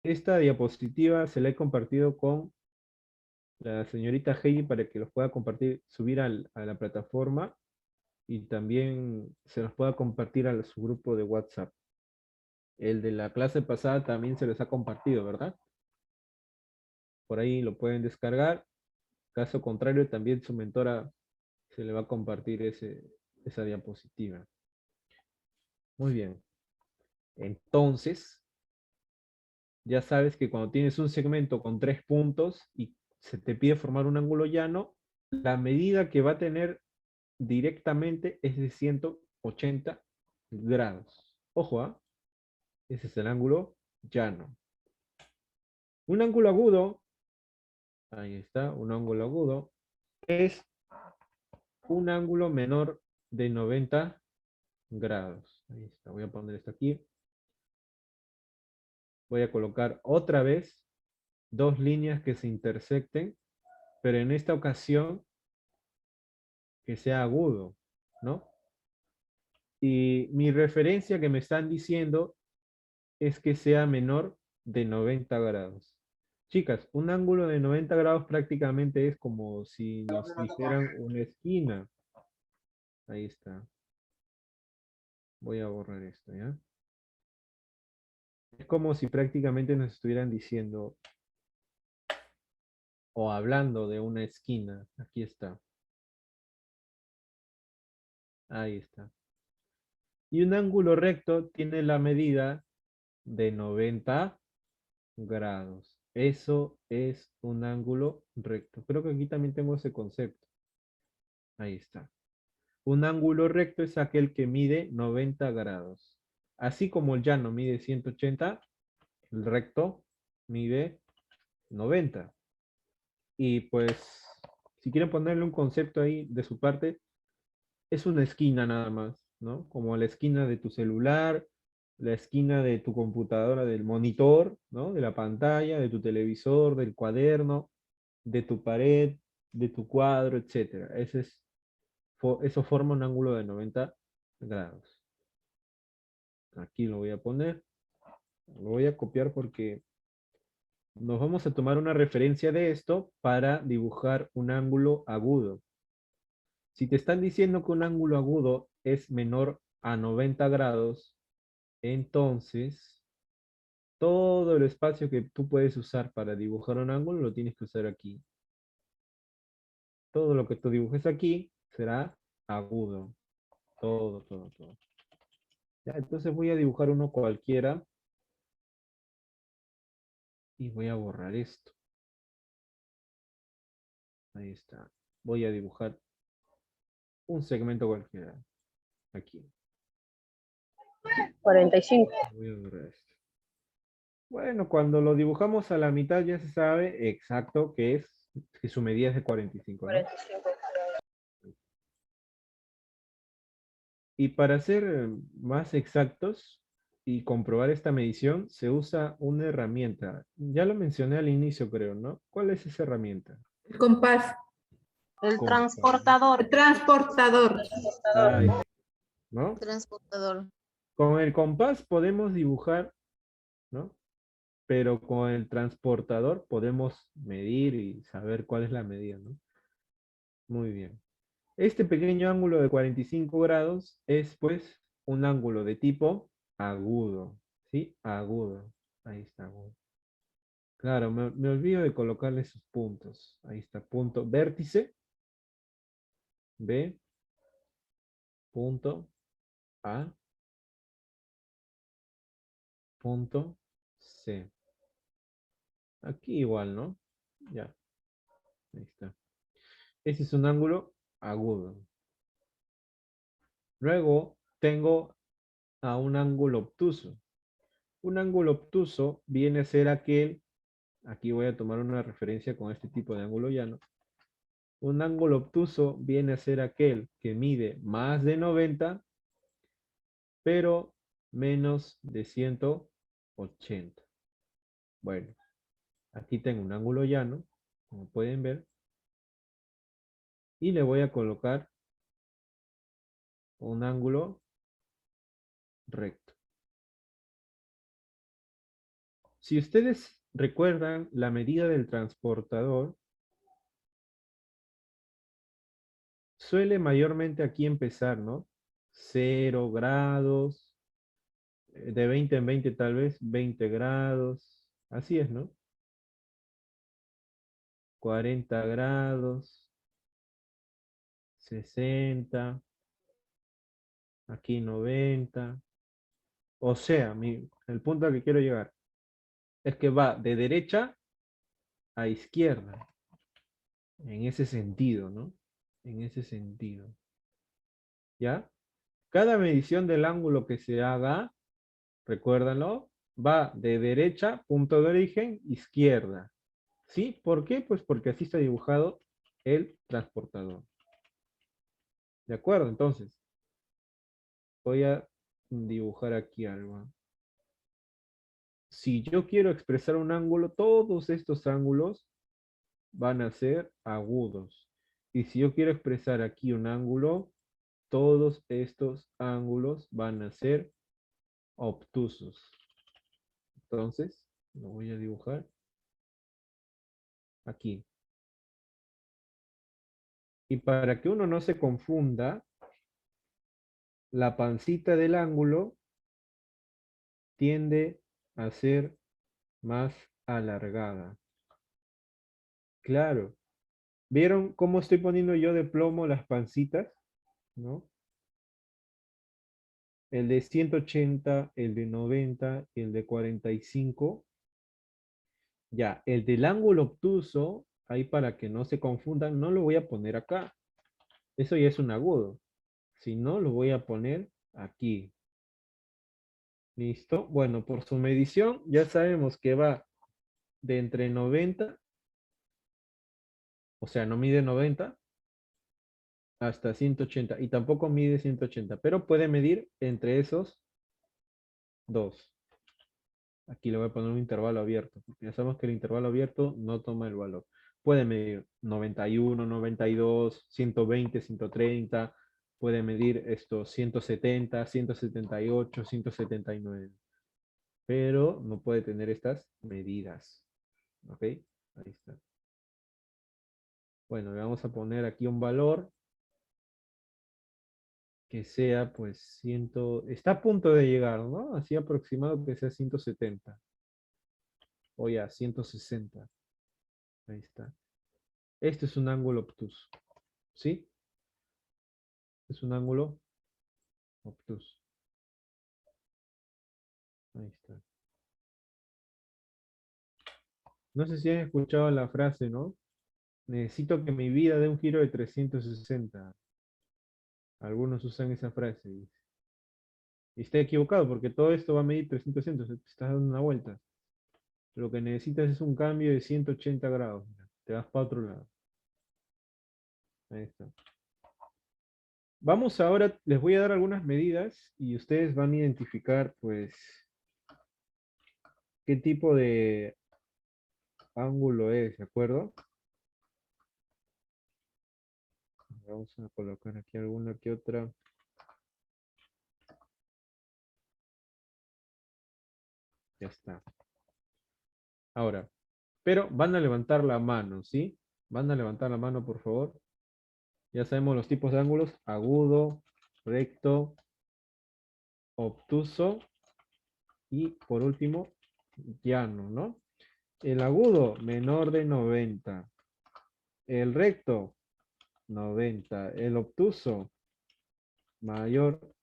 [SPEAKER 1] Esta diapositiva se la he compartido con la señorita Heidi para que los pueda compartir, subir a la plataforma y también se los pueda compartir a su grupo de WhatsApp. El de la clase pasada también se les ha compartido, ¿verdad? Por ahí lo pueden descargar. Caso contrario, también su mentora se le va a compartir esa diapositiva. Muy bien. Entonces, ya sabes que cuando tienes un segmento con 3 puntos y se te pide formar un ángulo llano, la medida que va a tener directamente es de 180 grados. Ojo, ¿ah? Ese es el ángulo llano. Un ángulo agudo, ahí está, un ángulo agudo, es un ángulo menor de 90 grados. Ahí está, voy a poner esto aquí. Voy a colocar otra vez dos líneas que se intersecten, pero en esta ocasión que sea agudo, ¿no? Y mi referencia que me están diciendo es que sea menor de 90 grados. Chicas, un ángulo de 90 grados prácticamente es como si nos dijeran una esquina. Ahí está. Voy a borrar esto, ¿ya? Es como si prácticamente nos estuvieran diciendo o hablando de una esquina. Aquí está. Ahí está. Y un ángulo recto tiene la medida de 90 grados. Eso es un ángulo recto. Creo que aquí también tengo ese concepto. Ahí está. Un ángulo recto es aquel que mide 90 grados. Así como el llano mide 180, el recto mide 90. Y pues, si quieren ponerle un concepto ahí de su parte, es una esquina nada más, ¿no? Como la esquina de tu celular, la esquina de tu computadora, del monitor, ¿no? De la pantalla, de tu televisor, del cuaderno, de tu pared, de tu cuadro, etc. Eso forma un ángulo de 90 grados. Aquí lo voy a poner. Lo voy a copiar porque nos vamos a tomar una referencia de esto para dibujar un ángulo agudo. Si te están diciendo que un ángulo agudo es menor a 90 grados, entonces todo el espacio que tú puedes usar para dibujar un ángulo lo tienes que usar aquí. Todo lo que tú dibujes aquí será agudo. Todo, todo, todo. Ya, entonces voy a dibujar uno cualquiera. Y voy a borrar esto. Ahí está. Voy a dibujar un segmento cualquiera. Aquí.
[SPEAKER 7] 45.
[SPEAKER 1] Voy a borrar esto. Bueno, cuando lo dibujamos a la mitad ya se sabe exacto que su medida es de 45, ¿no?
[SPEAKER 7] 45.
[SPEAKER 1] Y para ser más exactos y comprobar esta medición, se usa una herramienta. Ya lo mencioné al inicio, creo, ¿no? ¿Cuál es esa herramienta?
[SPEAKER 8] El compás.
[SPEAKER 2] El
[SPEAKER 1] Compás.
[SPEAKER 2] transportador.
[SPEAKER 8] El transportador.
[SPEAKER 1] Ahí, ¿no?
[SPEAKER 5] Transportador.
[SPEAKER 1] Con el compás podemos dibujar, ¿no? Pero con el transportador podemos medir y saber cuál es la medida, ¿no? Muy bien. Este pequeño ángulo de 45 grados es, pues, un ángulo de tipo agudo, ¿sí? Agudo. Ahí está, agudo. Claro, me olvido de colocarle sus puntos. Ahí está, punto vértice, B, punto A, punto C. Aquí igual, ¿no? Ya, ahí está. Ese es un ángulo agudo. Luego tengo a un ángulo obtuso. Un ángulo obtuso viene a ser aquel, aquí voy a tomar una referencia con este tipo de ángulo llano. Un ángulo obtuso viene a ser aquel que mide más de 90, pero menos de 180. Bueno, aquí tengo un ángulo llano, como pueden ver, y le voy a colocar un ángulo recto. Si ustedes recuerdan la medida del transportador, suele mayormente aquí empezar, ¿no? 0 grados, de 20 en 20 tal vez, 20 grados, así es, ¿no? 40 grados, 60, aquí 90. O sea, el punto al que quiero llegar es que va de derecha a izquierda, en ese sentido, ¿no? En ese sentido. ¿Ya? Cada medición del ángulo que se haga, recuérdanlo, va de derecha, punto de origen, izquierda. ¿Sí? ¿Por qué? Pues porque así está dibujado el transportador. ¿De acuerdo? Entonces, voy a dibujar aquí algo. Si yo quiero expresar un ángulo, todos estos ángulos van a ser agudos. Y si yo quiero expresar aquí un ángulo, todos estos ángulos van a ser obtusos. Entonces, lo voy a dibujar aquí. Y para que uno no se confunda, la pancita del ángulo tiende a ser más alargada. Claro. ¿Vieron cómo estoy poniendo yo de plomo las pancitas? ¿No? El de 180, el de 90 y el de 45. Ya, el del ángulo obtuso, ahí para que no se confundan, no lo voy a poner acá. Eso ya es un agudo. Si no, lo voy a poner aquí. ¿Listo? Bueno, por su medición ya sabemos que va de entre 90, o sea, no mide 90, hasta 180. Y tampoco mide 180, pero puede medir entre esos dos. Aquí le voy a poner un intervalo abierto, porque ya sabemos que el intervalo abierto no toma el valor. Puede medir 91, 92, 120, 130, puede medir estos 170, 178, 179, pero no puede tener estas medidas. ¿Ok? Ahí está. Bueno, le vamos a poner aquí un valor que sea, pues, está a punto de llegar, ¿no? Así aproximado que sea 170. O ya, 160. Ahí está. Este es un ángulo obtuso. ¿Sí? Es un ángulo obtuso. Ahí está. No sé si han escuchado la frase, ¿no? Necesito que mi vida dé un giro de 360. Algunos usan esa frase. Y está equivocado porque todo esto va a medir 360. O sea, te estás dando una vuelta. Lo que necesitas es un cambio de 180 grados. Te vas para otro lado. Ahí está. Vamos ahora, les voy a dar algunas medidas y ustedes van a identificar, pues, qué tipo de ángulo es, ¿de acuerdo? Vamos a colocar aquí alguna que otra. Ya está. Ahora, pero van a levantar la mano, ¿sí? Van a levantar la mano, por favor. Ya sabemos los tipos de ángulos: agudo, recto, obtuso y, por último, llano, ¿no? El agudo, menor de 90. El recto, 90. El obtuso, mayor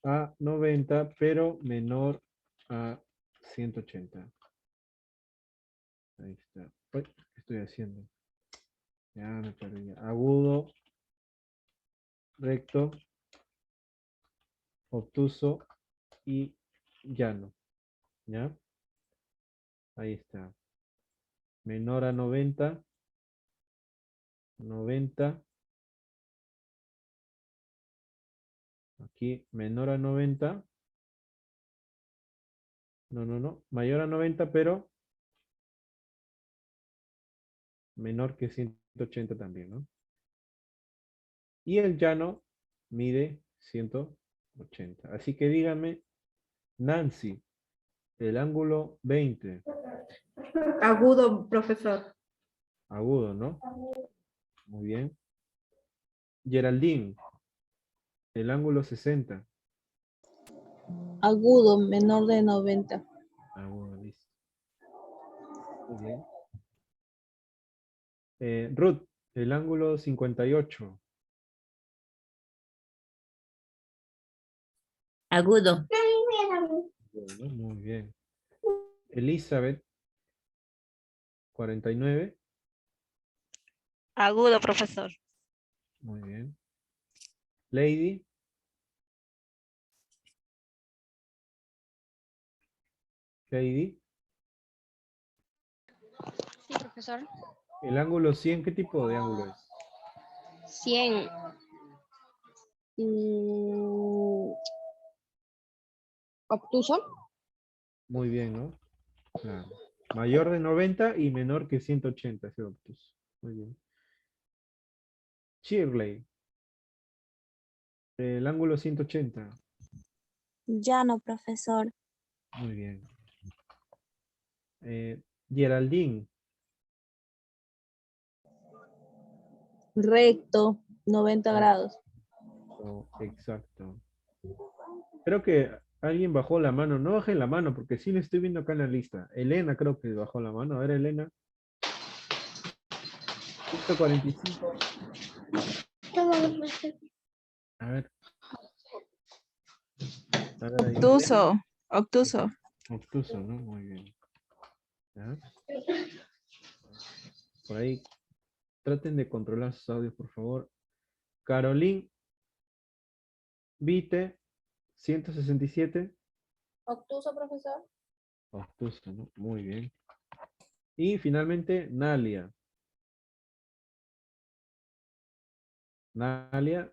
[SPEAKER 1] a 90, pero menor a 180. Ahí está. Uy, ¿qué estoy haciendo? Ya me perdí. Agudo, recto, obtuso y llano. ¿Ya? Ahí está. Menor a 90. 90. Aquí, menor a 90. No, no, no. Mayor a 90, pero menor que 180 también, ¿no? Y el llano mide 180. Así que dígame, Nancy, el ángulo 20.
[SPEAKER 8] Agudo, profesor.
[SPEAKER 1] Agudo, ¿no? Muy bien. Geraldine, el ángulo 60.
[SPEAKER 6] Agudo, menor de 90.
[SPEAKER 1] Agudo, listo. Muy bien. Ruth, el ángulo 58.
[SPEAKER 5] Agudo.
[SPEAKER 1] Bueno, muy bien. Elizabeth, 49.
[SPEAKER 3] Agudo, profesor.
[SPEAKER 1] Muy bien. Lady, Lady,
[SPEAKER 7] Sí, profesor.
[SPEAKER 1] el ángulo 100, ¿qué tipo de ángulo es?
[SPEAKER 7] 100. mm, obtuso.
[SPEAKER 1] Muy bien, ¿no? Claro. Mayor de 90 y menor que 180, ese obtuso. Muy bien. Shirley, el ángulo 180.
[SPEAKER 6] Llano, profesor.
[SPEAKER 1] Muy bien. Geraldine,
[SPEAKER 6] Recto, 90 grados.
[SPEAKER 1] exacto. Creo que alguien bajó la mano. No bajen la mano porque sí le estoy viendo acá en la lista. Elena creo que bajó la mano. A ver, Elena. 145. A ver. A ver ahí. Elena.
[SPEAKER 3] Obtuso. Obtuso.
[SPEAKER 1] Obtuso, ¿no? Muy bien. ¿Ya? Por ahí. Traten de controlar sus audios, por favor. Caroline Vite, 167.
[SPEAKER 7] Obtuso, profesor.
[SPEAKER 1] Obtuso, ¿no? Muy bien. Y finalmente, Nalia. Nalia.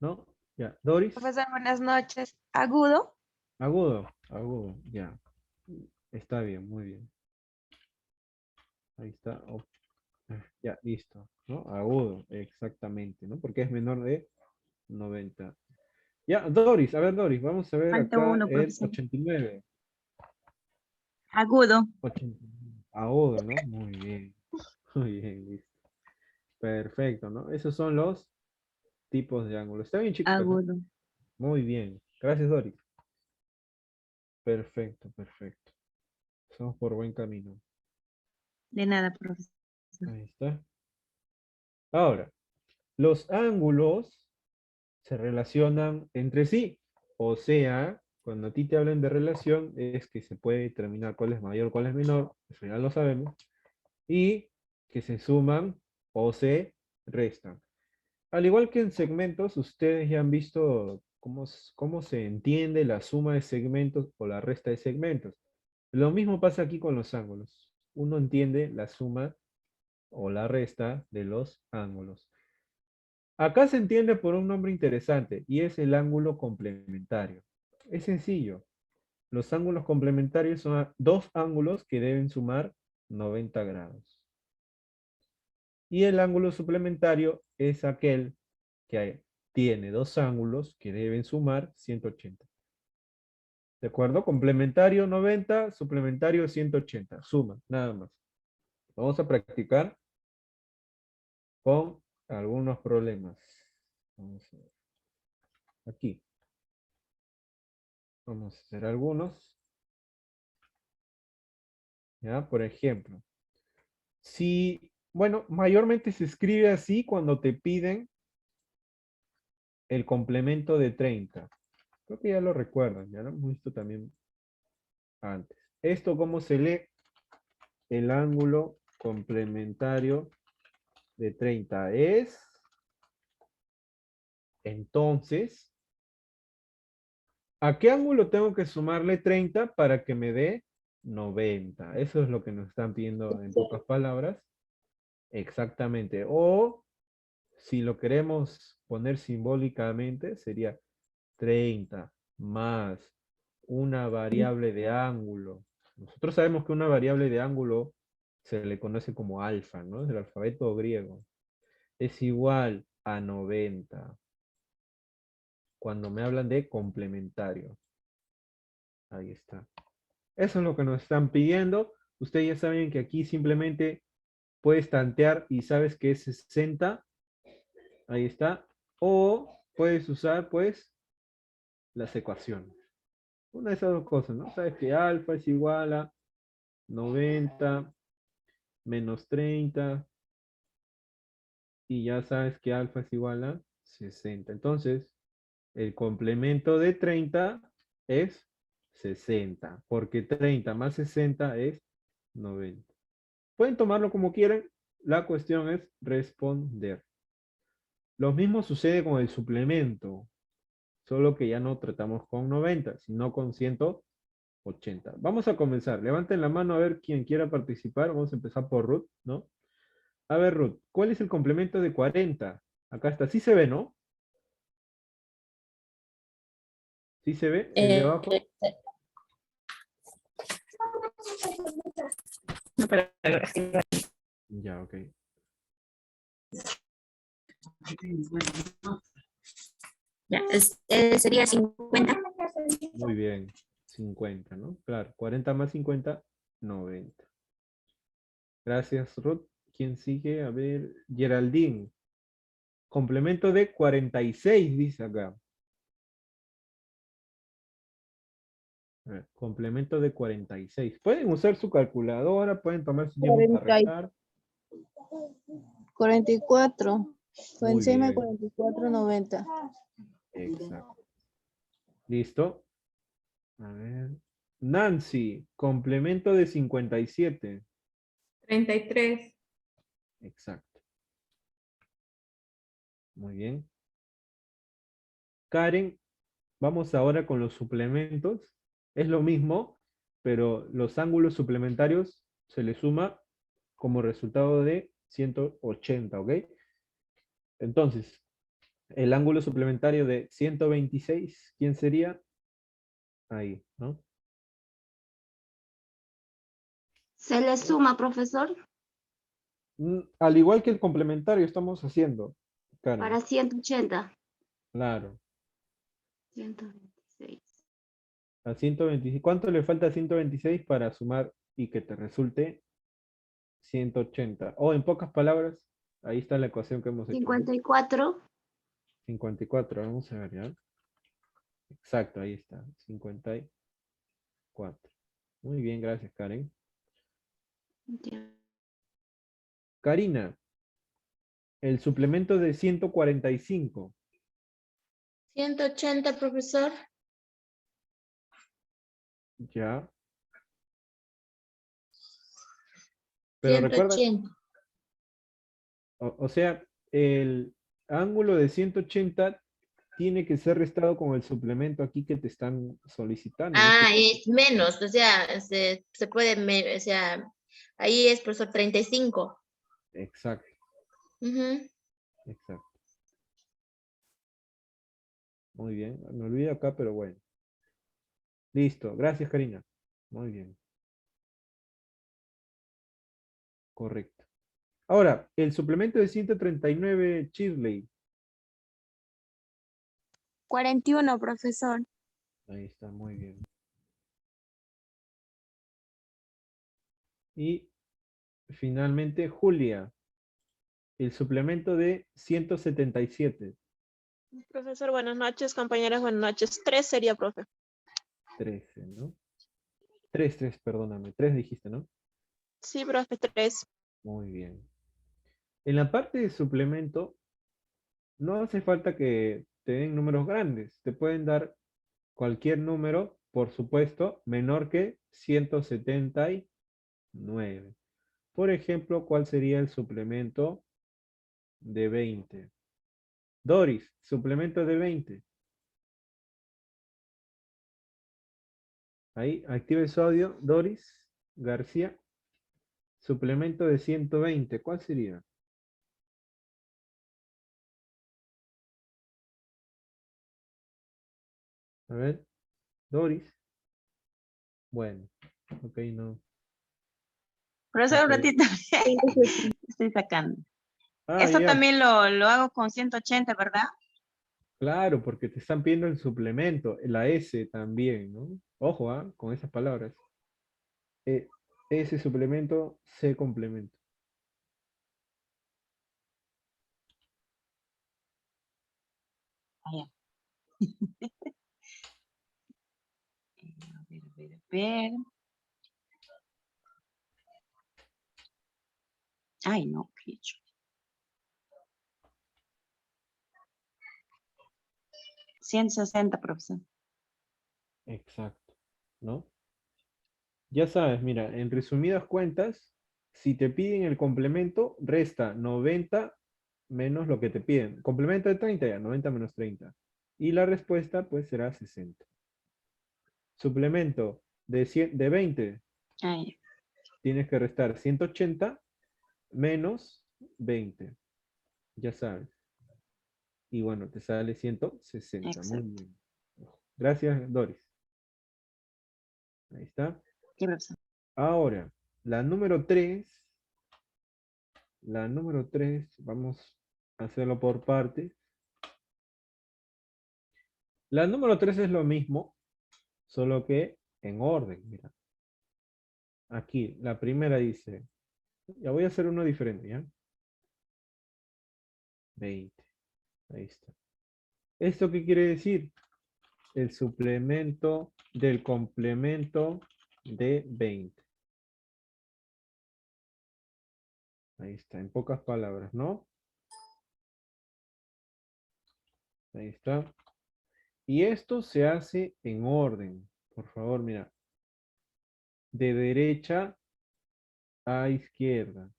[SPEAKER 1] ¿No? Ya. Doris.
[SPEAKER 2] Profesor, buenas noches. Agudo.
[SPEAKER 1] Agudo. Agudo. Ya. Está bien, muy bien. Ahí está. Ya, listo. ¿No? Agudo, exactamente, ¿no? Porque es menor de 90. Ya, Doris, a ver, Doris, vamos a ver
[SPEAKER 2] Falta
[SPEAKER 1] acá
[SPEAKER 2] uno,
[SPEAKER 1] el
[SPEAKER 2] profesor.
[SPEAKER 1] 89.
[SPEAKER 2] Agudo.
[SPEAKER 1] 89. Agudo, ¿no? Muy bien. Muy bien, listo. Perfecto, ¿no? Esos son los tipos de ángulos. ¿Está bien, chicos?
[SPEAKER 6] Agudo.
[SPEAKER 1] Muy bien. Gracias, Doris. Perfecto, perfecto. Estamos por buen camino.
[SPEAKER 6] De nada, profesor.
[SPEAKER 1] Ahí está. Ahora, los ángulos se relacionan entre sí. O sea, cuando a ti te hablan de relación, es que se puede determinar cuál es mayor, cuál es menor, eso ya lo sabemos, y que se suman o se restan. Al igual que en segmentos, ustedes ya han visto cómo se entiende la suma de segmentos o la resta de segmentos. Lo mismo pasa aquí con los ángulos. Uno entiende la suma o la resta de los ángulos. Acá se entiende por un nombre interesante y es el ángulo complementario. Es sencillo. Los ángulos complementarios son dos ángulos que deben sumar 90 grados. Y el ángulo suplementario es aquel que tiene dos ángulos que deben sumar 180. ¿De acuerdo? Complementario 90, suplementario 180. Suma, nada más. Vamos a practicar con algunos problemas. Vamos a ver. Aquí. Vamos a hacer algunos. ¿Ya? Por ejemplo. Si, bueno, mayormente se escribe así cuando te piden el complemento de 30. Creo que ya lo recuerdan, ya lo hemos visto también antes. ¿Esto cómo se lee? El ángulo complementario de 30 es, entonces, ¿a qué ángulo tengo que sumarle 30 para que me dé 90? Eso es lo que nos están pidiendo en pocas palabras. Exactamente. O, si lo queremos poner simbólicamente, sería 30 más una variable de ángulo. Nosotros sabemos que una variable de ángulo se le conoce como alfa, ¿no? Es del alfabeto griego. Es igual a 90. Cuando me hablan de complementario. Ahí está. Eso es lo que nos están pidiendo. Ustedes ya saben que aquí simplemente puedes tantear y sabes que es 60. Ahí está. O puedes usar, pues, las ecuaciones. Una de esas dos cosas, ¿no? Sabes que alfa es igual a 90 menos 30. Y ya sabes que alfa es igual a 60. Entonces, el complemento de 30 es 60, porque 30 más 60 es 90. Pueden tomarlo como quieran, la cuestión es responder. Lo mismo sucede con el suplemento, solo que ya no tratamos con 90, sino con 180. Vamos a comenzar. Levanten la mano a ver quién quiera participar. Vamos a empezar por Ruth, ¿no? A ver, Ruth, ¿cuál es el complemento de 40? Acá está, sí se ve, ¿no? ¿Sí se ve el de abajo? Ya, ok.
[SPEAKER 5] Ya, sería 50.
[SPEAKER 1] Muy bien. 50, ¿no? Claro, 40 más 50, 90. Gracias, Ruth. ¿Quién sigue? A ver, Geraldine. Complemento de 46, dice acá. A ver, complemento de 46. Pueden usar su calculadora, pueden tomar su tiempo para
[SPEAKER 6] 40 y-
[SPEAKER 1] restar.
[SPEAKER 6] 44. Fue
[SPEAKER 1] Muy
[SPEAKER 6] encima de
[SPEAKER 1] bien.
[SPEAKER 6] 44, 90.
[SPEAKER 1] Exacto. ¿Listo? A ver. Nancy, complemento de 57.
[SPEAKER 8] 33.
[SPEAKER 1] Exacto. Muy bien. Karen, vamos ahora con los suplementos. Es lo mismo, pero los ángulos suplementarios se le suma como resultado de 180, ¿ok? Entonces, el ángulo suplementario de 126, ¿quién sería? Ahí, ¿no?
[SPEAKER 7] ¿Se le suma, profesor?
[SPEAKER 1] Al igual que el complementario estamos haciendo, Karen.
[SPEAKER 7] Para 180.
[SPEAKER 1] Claro.
[SPEAKER 7] 126.
[SPEAKER 1] A 126. ¿Cuánto le falta a 126 para sumar y que te resulte 180? O en pocas palabras, ahí está la ecuación que hemos hecho, ¿no?
[SPEAKER 7] 54.
[SPEAKER 1] 54, vamos a ver, ¿ya? Exacto, ahí está, 54. Muy bien, gracias, Karen.
[SPEAKER 7] Ya.
[SPEAKER 1] Karina, el suplemento de 145.
[SPEAKER 7] 180, profesor.
[SPEAKER 1] Ya. Pero recuerda,
[SPEAKER 7] 180.
[SPEAKER 1] o sea, el ángulo de 180 tiene que ser restado con el suplemento aquí que te están solicitando.
[SPEAKER 7] Ah, es menos, o sea, se puede, o sea, ahí es, profesor, 35.
[SPEAKER 1] Exacto,
[SPEAKER 7] Ujú.
[SPEAKER 1] exacto. Muy bien. Me olvido acá, pero bueno. Listo. Gracias, Karina. Muy bien. Correcto. Ahora, el suplemento de 139, Shirley.
[SPEAKER 6] 41, profesor.
[SPEAKER 1] Ahí está, muy bien. Y finalmente, Julia. El suplemento de 177.
[SPEAKER 9] Profesor, buenas noches, compañeras, buenas noches. 3 sería, profe.
[SPEAKER 1] 13, ¿no? 3, perdóname. 3 dijiste, ¿no?
[SPEAKER 9] Sí, profe, 3.
[SPEAKER 1] Muy bien. En la parte de suplemento, no hace falta que te den números grandes. Te pueden dar cualquier número, por supuesto, menor que 179. Por ejemplo, ¿cuál sería el suplemento de 20? Doris, suplemento de 20. Ahí, active su audio. Doris García, suplemento de 120. ¿Cuál sería? A ver, Doris. Bueno, ok, no.
[SPEAKER 10] Profesor, un
[SPEAKER 1] Ok.
[SPEAKER 10] ratito. Estoy sacando.
[SPEAKER 1] Ah,
[SPEAKER 10] Esto
[SPEAKER 1] ya.
[SPEAKER 10] también lo hago con 180, ¿verdad?
[SPEAKER 1] Claro, porque te están pidiendo el suplemento, la S también, ¿no? Ojo, ¿ah? Con esas palabras. E- ese suplemento, C complemento.
[SPEAKER 10] Ah, ya. A ver. Ay, no, qué hecho. 160, profesor.
[SPEAKER 1] Exacto, ¿no? Ya sabes, mira, en resumidas cuentas, si te piden el complemento, resta 90 menos lo que te piden. Complemento de 30, ya, 90 menos 30. Y la respuesta, pues, será 60. Suplemento de 20,
[SPEAKER 10] Ay,
[SPEAKER 1] tienes que restar 180 menos 20. Ya sabes. Y bueno, te sale 160. Muy
[SPEAKER 10] exacto.
[SPEAKER 1] bien. Gracias, Doris. Ahí está.
[SPEAKER 10] Sí, profesor.
[SPEAKER 1] Ahora, la número 3. La número 3, vamos a hacerlo por partes. La número 3 es lo mismo, solo que en orden. Mira. Aquí, la primera dice, ya voy a hacer uno diferente, ¿ya? 20. Ahí está. ¿Esto qué quiere decir? El suplemento del complemento de 20. Ahí está, en pocas palabras, ¿no? Ahí está. Y esto se hace en orden. Por favor, mira. De derecha a izquierda.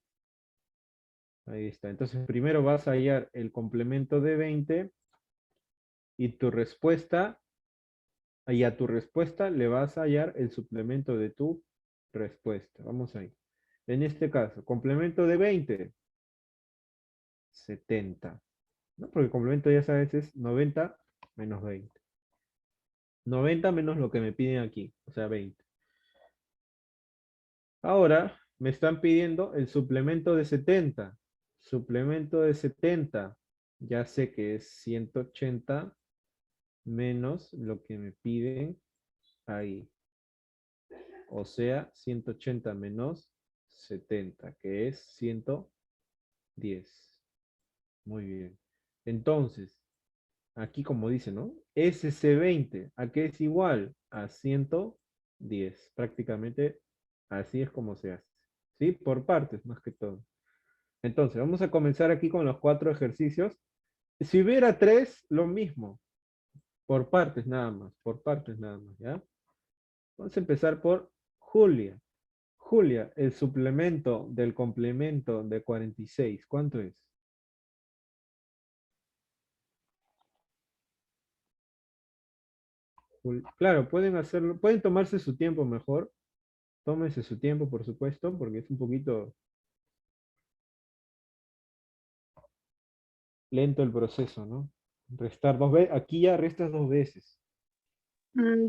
[SPEAKER 1] Ahí está. Entonces, primero vas a hallar el complemento de 20 y tu respuesta, y a tu respuesta le vas a hallar el suplemento de tu respuesta. Vamos ahí. En este caso, complemento de 20, 70. ¿No? Porque el complemento ya sabes es 90 menos 20. 90 menos lo que me piden aquí, o sea, 20. Ahora me están pidiendo el suplemento de 70. Suplemento de 70. Ya sé que es 180 menos lo que me piden ahí. O sea, 180 menos 70, que es 110. Muy bien. Entonces, aquí como dice, ¿no? SC20, ¿a qué es igual? A 110. Prácticamente así es como se hace. ¿Sí? Por partes, más que todo. Entonces, vamos a comenzar aquí con los 4 ejercicios. Si hubiera 3, lo mismo. Por partes nada más, por partes nada más, ¿ya? Vamos a empezar por Julia. Julia, el suplemento del complemento de 46, ¿cuánto es? Claro, pueden hacerlo, pueden tomarse su tiempo mejor. Tómense su tiempo, por supuesto, porque es un poquito lento el proceso, ¿no? Restar 2 veces, aquí ya restas 2 veces.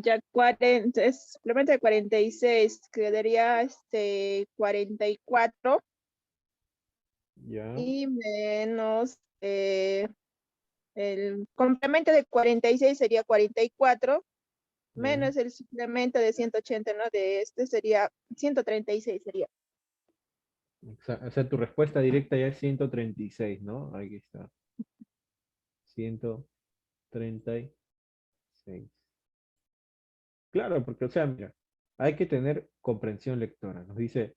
[SPEAKER 8] Ya 40, es suplemento de 46, quedaría 44
[SPEAKER 1] Ya,
[SPEAKER 8] y menos el complemento de 46 sería 44,
[SPEAKER 1] ya.
[SPEAKER 8] menos el suplemento de 180, ¿no? De este sería 136 sería.
[SPEAKER 1] O sea, tu respuesta directa ya es 136, ¿no? Aquí está. 136. Claro, porque, o sea, mira, hay que tener comprensión lectora. Nos dice,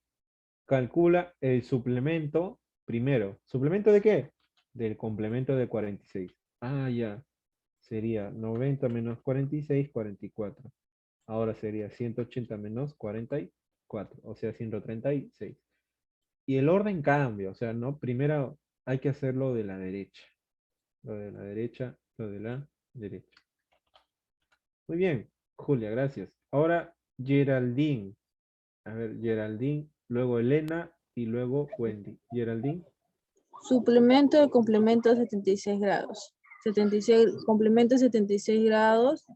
[SPEAKER 1] calcula el suplemento primero. ¿Suplemento de qué? Del complemento de 46. Ah, ya. Sería 90 menos 46, 44. Ahora sería 180 menos 44, o sea, 136. Y el orden cambia, o sea, ¿no? Primero hay que hacerlo de la derecha. Lo de la derecha, lo de la derecha. Muy bien, Julia, gracias. Ahora Geraldine. A ver, Geraldine, luego Elena y luego Wendy. Geraldine,
[SPEAKER 3] Suplemento de complemento 76 grados. 76, complemento de 76 grados,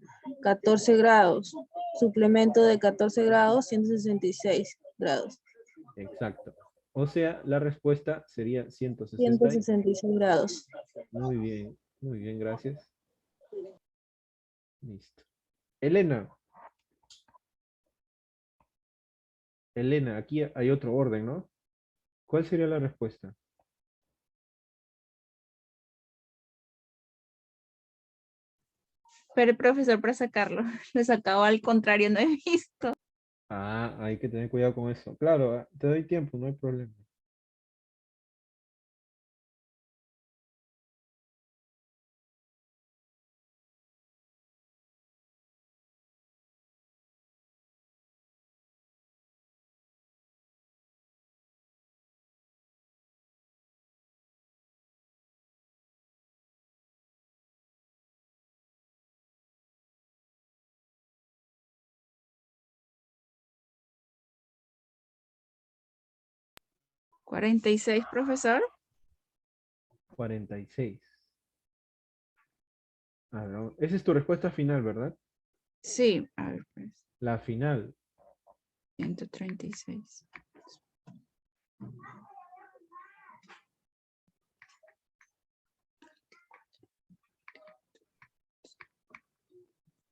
[SPEAKER 3] 14 grados. Suplemento de 14 grados, 166 grados.
[SPEAKER 1] exacto. O sea, la respuesta sería 160.
[SPEAKER 3] 166 grados.
[SPEAKER 1] Muy bien, gracias. Listo. Elena. Elena, aquí hay otro orden, ¿no? ¿Cuál sería la respuesta?
[SPEAKER 3] Pero el profesor para sacarlo, lo sacaba al contrario, no he visto.
[SPEAKER 1] Ah, hay que tener cuidado con eso. Claro, te doy tiempo, no hay problema.
[SPEAKER 3] ¿46, profesor?
[SPEAKER 1] 46. A ver, esa es tu respuesta final, ¿verdad?
[SPEAKER 3] Sí, a ver, pues.
[SPEAKER 1] La final.
[SPEAKER 3] 136.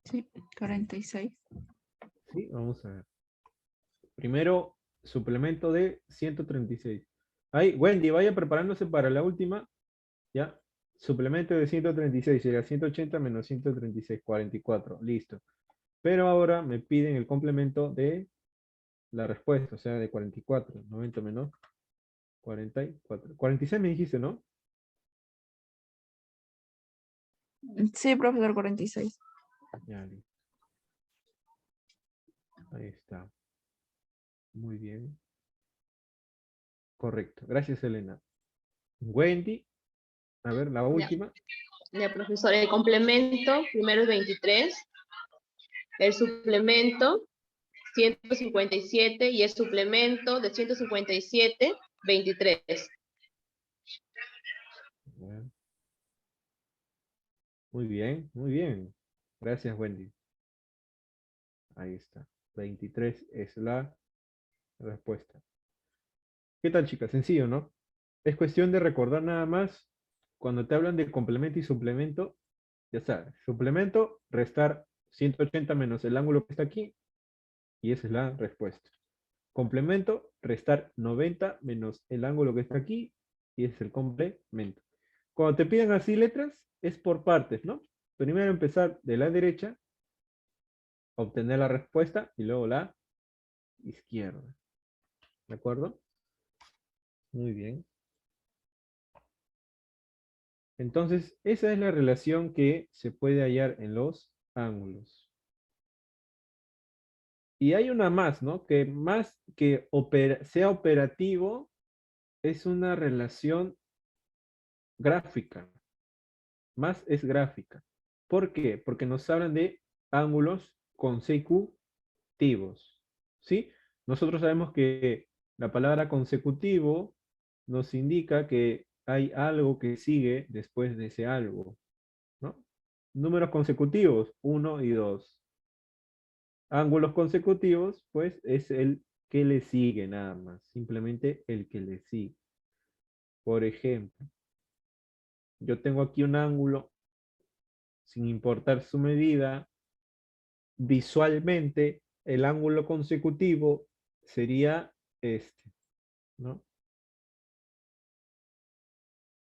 [SPEAKER 3] Sí, 46.
[SPEAKER 1] Sí, vamos a ver. Primero, suplemento de 136. Ahí, Wendy, vaya preparándose para la última. Ya. Suplemento de 136 sería 180 menos 136, 44. Listo. Pero ahora me piden el complemento de la respuesta, o sea, de 44. 90 menos 44. 46 me dijiste, ¿no?
[SPEAKER 3] Sí, profesor, 46.
[SPEAKER 1] Ya, listo. Ahí está. Muy bien. Correcto. Gracias, Elena. Wendy, a ver, la última.
[SPEAKER 7] Ya, profesor, el complemento primero es 23, el suplemento 157 y el suplemento de 157, 23.
[SPEAKER 1] A ver. Muy bien, muy bien. Gracias, Wendy. Ahí está. 23 es la respuesta. ¿Qué tal, chicas? Sencillo, ¿no? Es cuestión de recordar nada más. Cuando te hablan de complemento y suplemento, ya sabes. Suplemento, restar 180 menos el ángulo que está aquí. Y esa es la respuesta. Complemento, restar 90 menos el ángulo que está aquí. Y ese es el complemento. Cuando te piden así letras, es por partes, ¿no? Primero empezar de la derecha, obtener la respuesta y luego la izquierda. ¿De acuerdo? Muy bien. Entonces, esa es la relación que se puede hallar en los ángulos. Y hay una más, ¿no? Que más que sea operativo, es una relación gráfica. Más es gráfica. ¿Por qué? Porque nos hablan de ángulos consecutivos. ¿Sí? Nosotros sabemos que la palabra consecutivo nos indica que hay algo que sigue después de ese algo, ¿no? Números consecutivos, 1 y 2. Ángulos consecutivos, pues es el que le sigue nada más, simplemente el que le sigue. Por ejemplo, yo tengo aquí un ángulo, sin importar su medida, visualmente el ángulo consecutivo sería este, ¿no?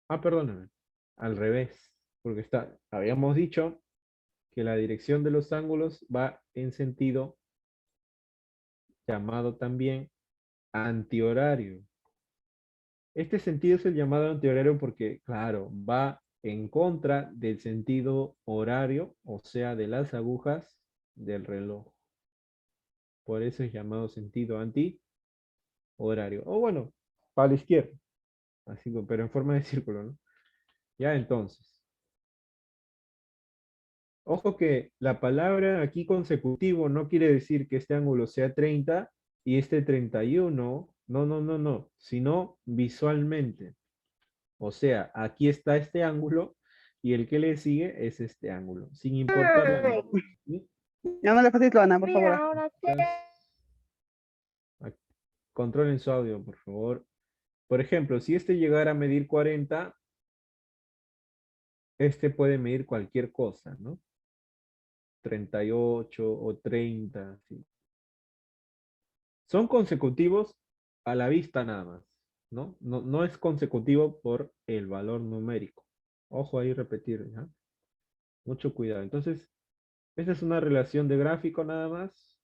[SPEAKER 1] Ah, perdóname, al revés, porque habíamos dicho que la dirección de los ángulos va en sentido llamado también antihorario. Este sentido es el llamado antihorario porque, claro, va en contra del sentido horario, o sea, de las agujas del reloj. Por eso es llamado sentido antihorario. O bueno, para la izquierda. Así, pero en forma de círculo, ¿no? Ya entonces. Ojo que la palabra aquí consecutivo no quiere decir que este ángulo sea 30 y este 31. No. Sino visualmente. O sea, aquí está este ángulo y el que le sigue es este ángulo. Sin importar la medida, ¿sí?
[SPEAKER 4] No me lo pases, Luana, por favor.
[SPEAKER 1] Controlen su audio, por favor. Por ejemplo, si este llegara a medir 40, este puede medir cualquier cosa, ¿no? 38 o 30, ¿sí? Son consecutivos a la vista nada más, ¿no? No es consecutivo por el valor numérico. Ojo ahí repetir, ¿ya? Mucho cuidado. Entonces, esta es una relación de gráfico nada más.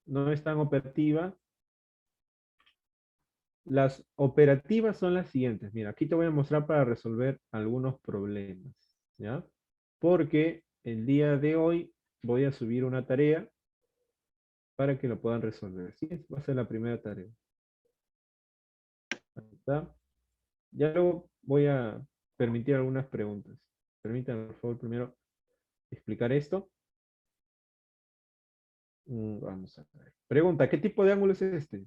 [SPEAKER 1] No es tan operativa. Las operativas son las siguientes. Mira, aquí te voy a mostrar para resolver algunos problemas, ¿ya? Porque el día de hoy voy a subir una tarea para que lo puedan resolver. ¿Sí? Va a ser la primera tarea. Ahí está. Ya luego voy a permitir algunas preguntas. Permítanme, por favor, primero explicar esto. Vamos a ver. Pregunta, ¿qué tipo de ángulo es este?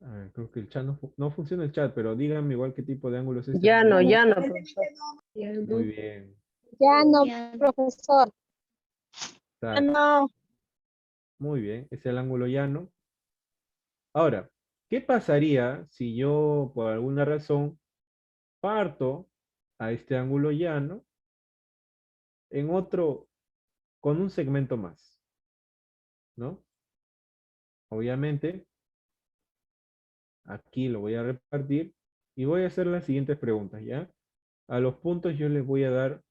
[SPEAKER 1] A ver, creo que el chat no funciona el chat, pero díganme igual qué tipo de ángulo es este.
[SPEAKER 11] Llano, profesor.
[SPEAKER 1] Muy bien.
[SPEAKER 11] Profesor.
[SPEAKER 1] Exacto. Muy bien, es el ángulo llano. Ahora, ¿qué pasaría si yo, por alguna razón, parto a este ángulo llano en otro, con un segmento más? ¿No? Obviamente, aquí lo voy a repartir y voy a hacer las siguientes preguntas, ¿ya? A los puntos yo les voy a dar,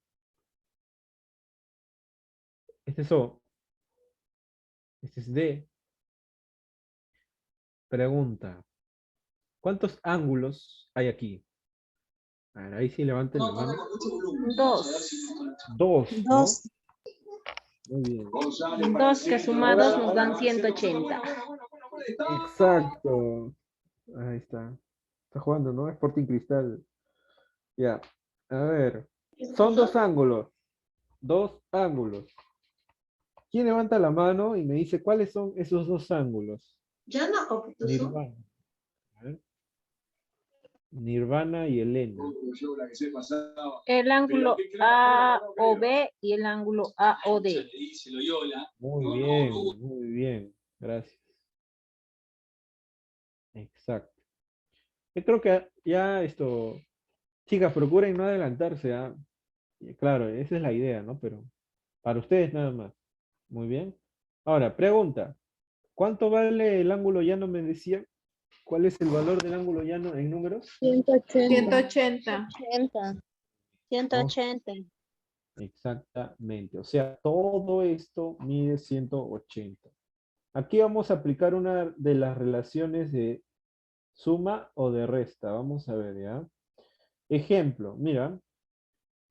[SPEAKER 1] este es O, este es D. Pregunta, ¿cuántos ángulos hay aquí? A ver, ahí sí levanten la mano.
[SPEAKER 2] 2.
[SPEAKER 1] 2, ¿no?
[SPEAKER 6] 2.
[SPEAKER 1] Muy bien.
[SPEAKER 2] 2 que sumados nos dan 180.
[SPEAKER 1] Exacto. Ahí está. Está jugando, ¿no? Sporting Cristal. Ya. A ver. Son 2 ángulos. 2 ángulos. ¿Quién levanta la mano y me dice cuáles son esos 2 ángulos? Nirvana. A ver. Nirvana y Elena.
[SPEAKER 2] El ángulo AOB y el ángulo AOD.
[SPEAKER 1] Muy bien. Gracias. Exacto. Yo creo que ya esto, chicas, procuren no adelantarse, ¿ah? Claro, esa es la idea, ¿no? Pero para ustedes nada más. Muy bien. Ahora, pregunta. ¿Cuánto vale el ángulo llano? Me decía. ¿Cuál es el valor del ángulo llano en números?
[SPEAKER 3] 180.
[SPEAKER 2] 180.
[SPEAKER 11] 180.
[SPEAKER 1] Exactamente. O sea, todo esto mide 180. Aquí vamos a aplicar una de las relaciones de suma o de resta. Vamos a ver, ¿ya? Ejemplo, mira,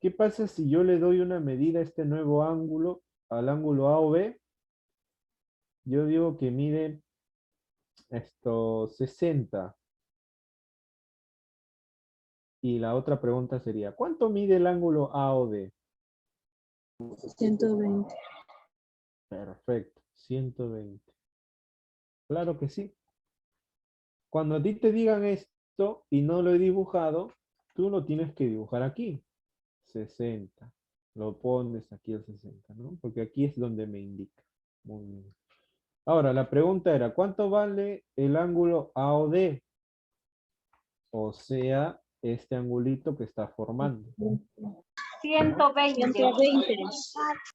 [SPEAKER 1] ¿qué pasa si yo le doy una medida a este nuevo ángulo, al ángulo A o B? Yo digo que mide esto 60. Y la otra pregunta sería, ¿cuánto mide el ángulo A o B?
[SPEAKER 3] 120.
[SPEAKER 1] Perfecto, 120. Claro que sí. Cuando a ti te digan esto y no lo he dibujado, tú lo tienes que dibujar aquí. 60. Lo pones aquí el 60, ¿no? Porque aquí es donde me indica. Muy bien. Ahora, la pregunta era, ¿cuánto vale el ángulo AOD? O sea, este angulito que está formando.
[SPEAKER 11] 120.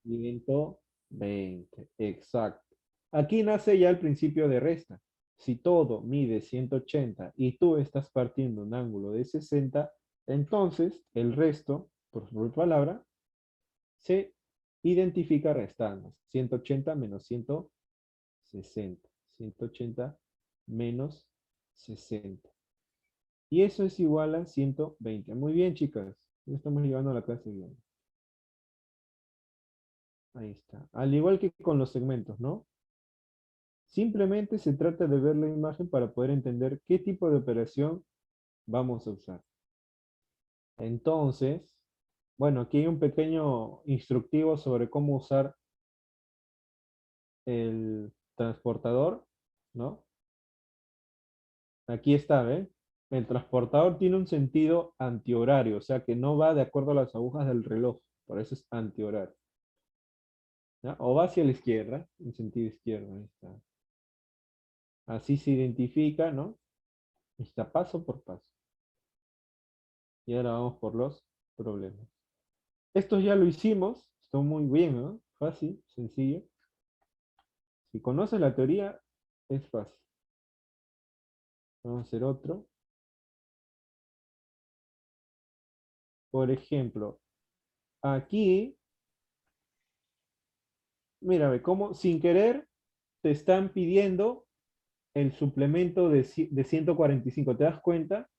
[SPEAKER 1] 120, exacto. Aquí nace ya el principio de resta. Si todo mide 180 y tú estás partiendo un ángulo de 60, entonces el resto, por su palabra, se identifica restando. 180 menos 160. 180 menos 60. Y eso es igual a 120. Muy bien, chicas. Ya estamos llevando a la clase bien. Ahí está. Al igual que con los segmentos, ¿no? Simplemente se trata de ver la imagen para poder entender qué tipo de operación vamos a usar. Entonces, bueno, aquí hay un pequeño instructivo sobre cómo usar el transportador, ¿no? Aquí está, ¿ven? El transportador tiene un sentido antihorario, o sea que no va de acuerdo a las agujas del reloj, por eso es antihorario. ¿Ya? O va hacia la izquierda, en sentido izquierdo, ahí está. Así se identifica, ¿no? Está paso por paso. Y ahora vamos por los problemas. Estos ya lo hicimos, está muy bien, ¿no? Fácil, sencillo. Si conoces la teoría, es fácil. Vamos a hacer otro. Por ejemplo, aquí, mira, ve cómo sin querer te están pidiendo el suplemento de 145. ¿Te das cuenta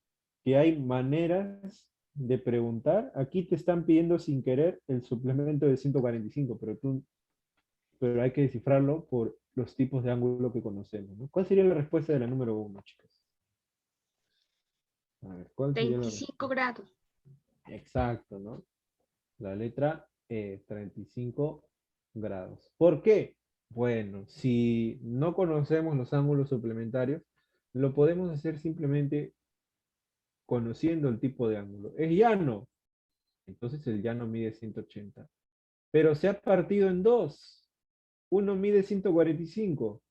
[SPEAKER 1] que hay maneras de preguntar? Aquí te están pidiendo sin querer el suplemento de 145, pero hay que descifrarlo por los tipos de ángulo que conocemos, ¿no? ¿Cuál sería la respuesta de la número 1, chicas? A ver, ¿cuál sería la
[SPEAKER 7] 25 grados.
[SPEAKER 1] Exacto, ¿no? La letra 35 grados. ¿Por qué? Bueno, si no conocemos los ángulos suplementarios, lo podemos hacer simplemente conociendo el tipo de ángulo. Es llano, entonces el llano mide 180. Pero se ha partido en dos. Uno mide 145.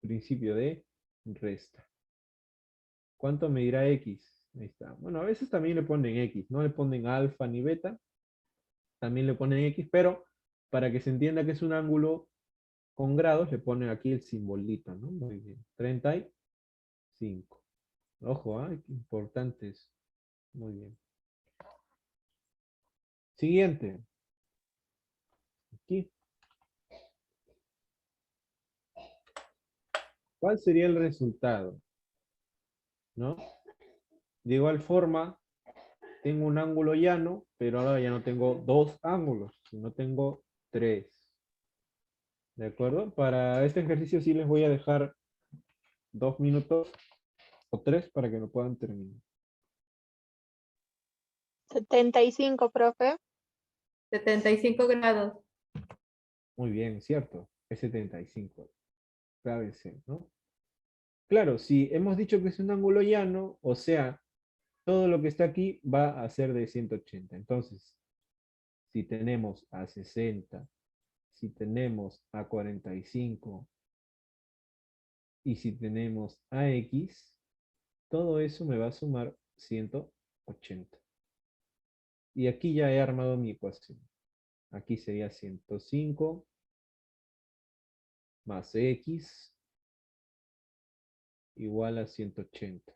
[SPEAKER 1] Principio de resta. ¿Cuánto medirá X? Ahí está. Bueno, a veces también le ponen X, no le ponen alfa ni beta, también le ponen X, pero para que se entienda que es un ángulo con grados, le ponen aquí el simbolito, ¿no? Muy bien. 35. Ojo, ¿ah? Qué importante es. Muy bien. Siguiente. Aquí. ¿Cuál sería el resultado? ¿No? De igual forma, tengo un ángulo llano, pero ahora ya no tengo dos ángulos, sino tengo tres. ¿De acuerdo? Para este ejercicio sí les voy a dejar 2 minutos o 3 para que lo puedan terminar.
[SPEAKER 8] 75, profe.
[SPEAKER 12] 75 grados.
[SPEAKER 1] Muy bien, cierto. Es 75. Clávese, ¿no? Claro, si hemos dicho que es un ángulo llano, o sea, todo lo que está aquí va a ser de 180. Entonces, si tenemos a 60, si tenemos a 45 y si tenemos a X, todo eso me va a sumar 180. Y aquí ya he armado mi ecuación. Aquí sería 105 más X igual a 180.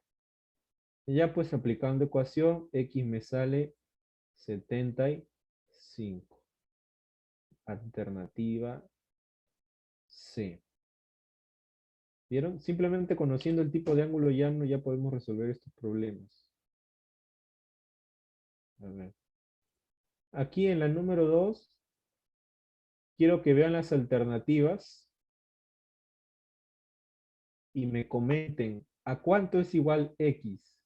[SPEAKER 1] Y ya pues aplicando ecuación, X me sale 75. Alternativa C. ¿Vieron? Simplemente conociendo el tipo de ángulo llano ya podemos resolver estos problemas. A ver. Aquí en la número 2, quiero que vean las alternativas y me comenten a cuánto es igual X.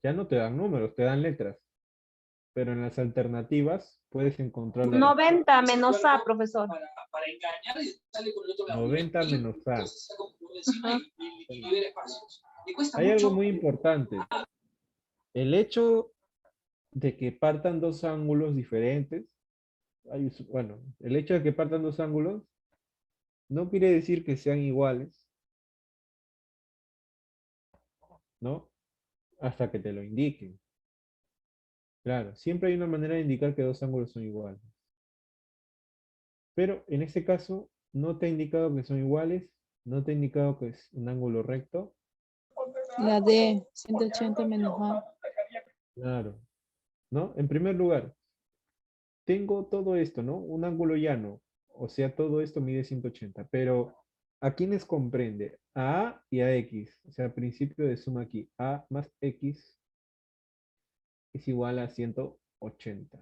[SPEAKER 1] Ya no te dan números, te dan letras. Pero en las alternativas puedes encontrar la
[SPEAKER 11] 90 menos A, profesor.
[SPEAKER 1] 90 menos A.
[SPEAKER 11] Ajá.
[SPEAKER 1] Hay algo muy importante. El hecho de que partan dos ángulos diferentes, bueno, el hecho de que partan dos ángulos no quiere decir que sean iguales, ¿no? Hasta que te lo indiquen. Claro, siempre hay una manera de indicar que dos ángulos son iguales. Pero en este caso, no te ha indicado que son iguales, no te ha indicado que es un ángulo recto.
[SPEAKER 3] La D, 180 menos A.
[SPEAKER 1] Claro, ¿no? En primer lugar, tengo todo esto, ¿no? Un ángulo llano, o sea, todo esto mide 180, pero ¿a quiénes comprende? A y a X, o sea, principio de suma aquí, A más X es igual a 180.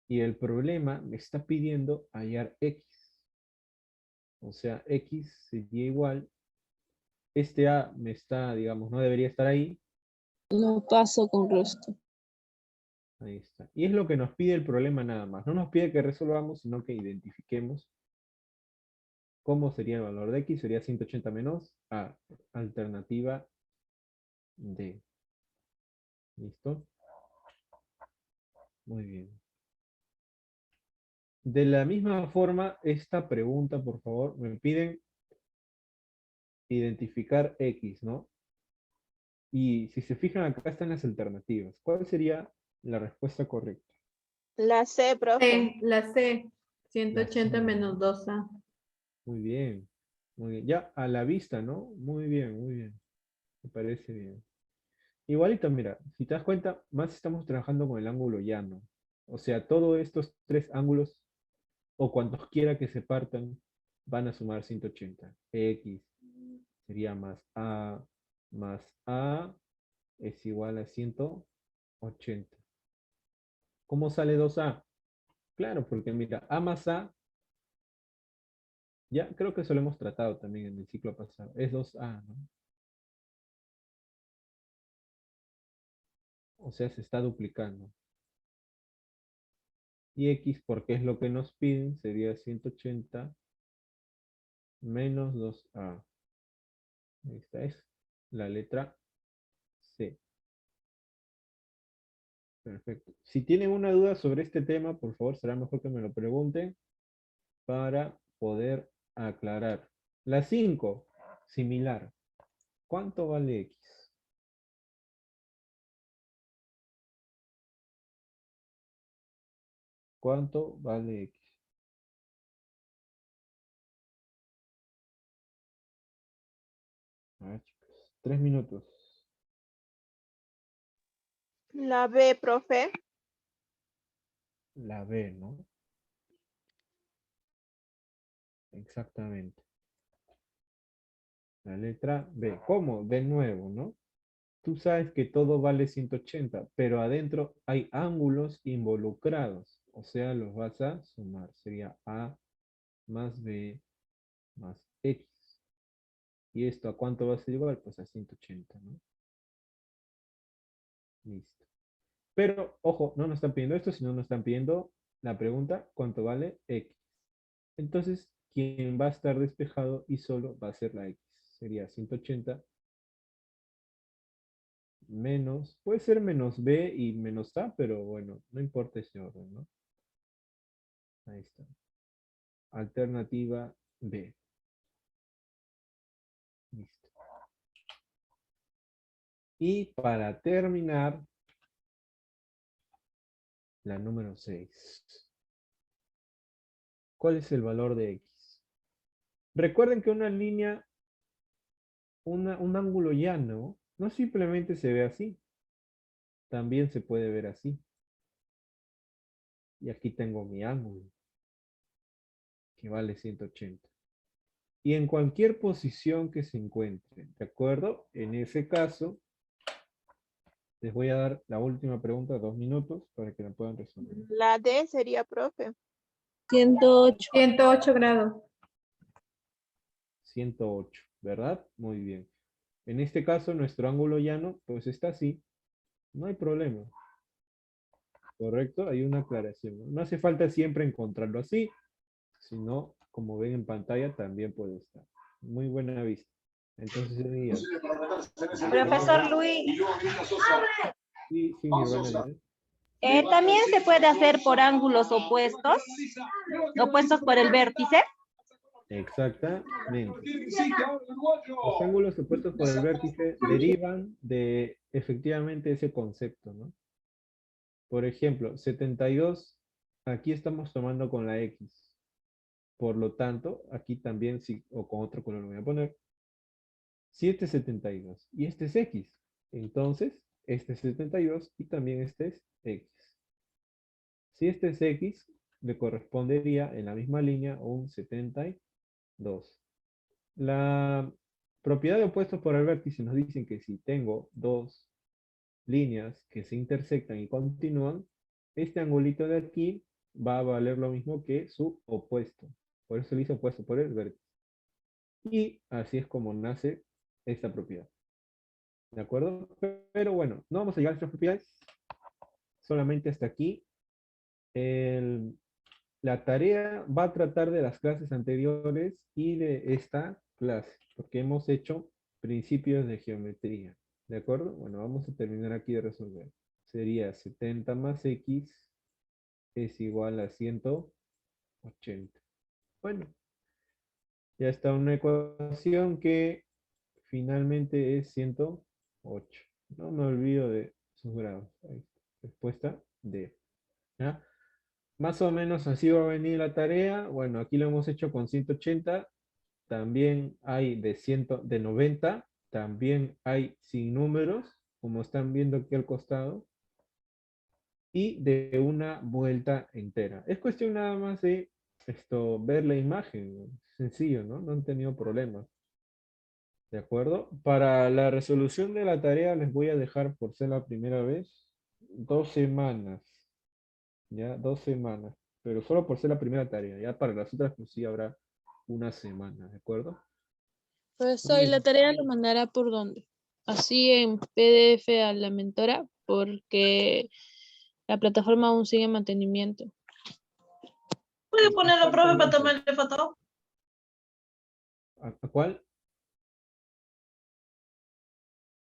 [SPEAKER 1] Y el problema me está pidiendo hallar X, o sea, X sería igual, este A me está, digamos, no debería estar ahí,
[SPEAKER 3] No paso con resto.
[SPEAKER 1] ahí está. Y es lo que nos pide el problema nada más, no nos pide que resolvamos, sino que identifiquemos cómo sería el valor de X, sería 180 menos A, alternativa D. ¿Listo? Muy bien. De la misma forma, esta pregunta, por favor, me piden identificar X, ¿no? Y si se fijan acá están las alternativas. ¿Cuál sería la respuesta correcta?
[SPEAKER 8] La C, profe.
[SPEAKER 12] C, la C.
[SPEAKER 1] La
[SPEAKER 12] 180
[SPEAKER 1] C.
[SPEAKER 12] menos 2A.
[SPEAKER 1] Muy bien. Muy bien. Ya a la vista, ¿no? Muy bien, muy bien. Me parece bien. Igualito, mira, si te das cuenta, más estamos trabajando con el ángulo llano. O sea, todos estos tres ángulos, o cuantos quiera que se partan, van a sumar 180. X sería más A es igual a 180. ¿Cómo sale 2A? Claro, porque mira, A más A, ya creo que eso lo hemos tratado también en el ciclo pasado, es 2A, ¿no? O sea, se está duplicando. Y X, porque es lo que nos piden, sería 180 menos 2A. Esta es la letra C. Perfecto. Si tienen una duda sobre este tema, por favor, será mejor que me lo pregunten para poder aclarar. La 5, similar. ¿Cuánto vale X? ¿Cuánto vale X? A ver, chicos, 3 minutos.
[SPEAKER 8] La B, profe.
[SPEAKER 1] La B, ¿no? Exactamente. La letra B. ¿Cómo? De nuevo, ¿no? Tú sabes que todo vale 180, pero adentro hay ángulos involucrados. O sea, los vas a sumar. Sería A más B más X. ¿Y esto a cuánto va a ser igual? Pues a 180, ¿no? Listo. Pero, ojo, no nos están pidiendo esto, sino nos están pidiendo la pregunta, ¿cuánto vale X? Entonces, quien va a estar despejado y solo va a ser la X. Sería 180 menos, puede ser menos B y menos A, pero bueno, no importa ese orden, ¿no? Ahí está. Alternativa B. Listo. Y para terminar, la número 6. ¿Cuál es el valor de X? Recuerden que una línea, un ángulo llano, No simplemente se ve así, también se puede ver así. Y aquí tengo mi ángulo, que vale 180. Y en cualquier posición que se encuentre, ¿de acuerdo? En ese caso, les voy a dar la última pregunta, 2 minutos, para que la puedan resolver.
[SPEAKER 8] La D sería, profe.
[SPEAKER 3] 108.
[SPEAKER 12] 108 grados.
[SPEAKER 1] 108, ¿verdad? Muy bien. En este caso, nuestro ángulo llano, pues está así. No hay problema. ¿Correcto? Hay una aclaración. No hace falta siempre encontrarlo así, sino, como ven en pantalla, también puede estar. Muy buena vista. Entonces sería...
[SPEAKER 11] Profesor Luis,
[SPEAKER 1] Sí, sí, mi hermana Linet.
[SPEAKER 11] también se puede hacer por ángulos opuestos, opuestos por el vértice.
[SPEAKER 1] Exactamente. Los ángulos opuestos por el vértice derivan de efectivamente ese concepto, ¿no? Por ejemplo, 72, aquí estamos tomando con la X. Por lo tanto, aquí también, sí, o con otro color lo voy a poner. Si este es 72 y este es X, entonces este es 72 y también este es X. Si este es X, le correspondería en la misma línea un 72. La propiedad de opuestos por el vértice nos dicen que si tengo dos líneas que se intersectan y continúan, este angulito de aquí va a valer lo mismo que su opuesto. Por eso le hice opuesto por el vértice. Y así es como nace esta propiedad. ¿De acuerdo? Pero bueno, no vamos a llegar a estas propiedades. Solamente hasta aquí. La tarea va a tratar de las clases anteriores y de esta clase, porque hemos hecho principios de geometría. ¿De acuerdo? Bueno, vamos a terminar aquí de resolver. Sería 70 más X es igual a 180. Bueno, ya está una ecuación que finalmente es 108. No me olvido de sus grados. Ahí está. Respuesta D. ¿Ya? Más o menos así va a venir la tarea. Bueno, aquí lo hemos hecho con 180. También hay de 90. También hay sin números, como están viendo aquí al costado. Y de una vuelta entera. Es cuestión nada más de ver la imagen. Sencillo, ¿no? No han tenido problemas. ¿De acuerdo? Para la resolución de la tarea les voy a dejar, por ser la primera vez, 2 semanas. ¿Ya? 2 semanas. Pero solo por ser la primera tarea. Ya para las otras pues sí habrá una semana. ¿De acuerdo?
[SPEAKER 3] Profesor, ¿y la tarea lo mandará por dónde? Así en PDF a la mentora, porque la plataforma aún sigue en mantenimiento.
[SPEAKER 11] ¿Puede ponerlo, profe, para tomarle foto?
[SPEAKER 1] ¿A cuál?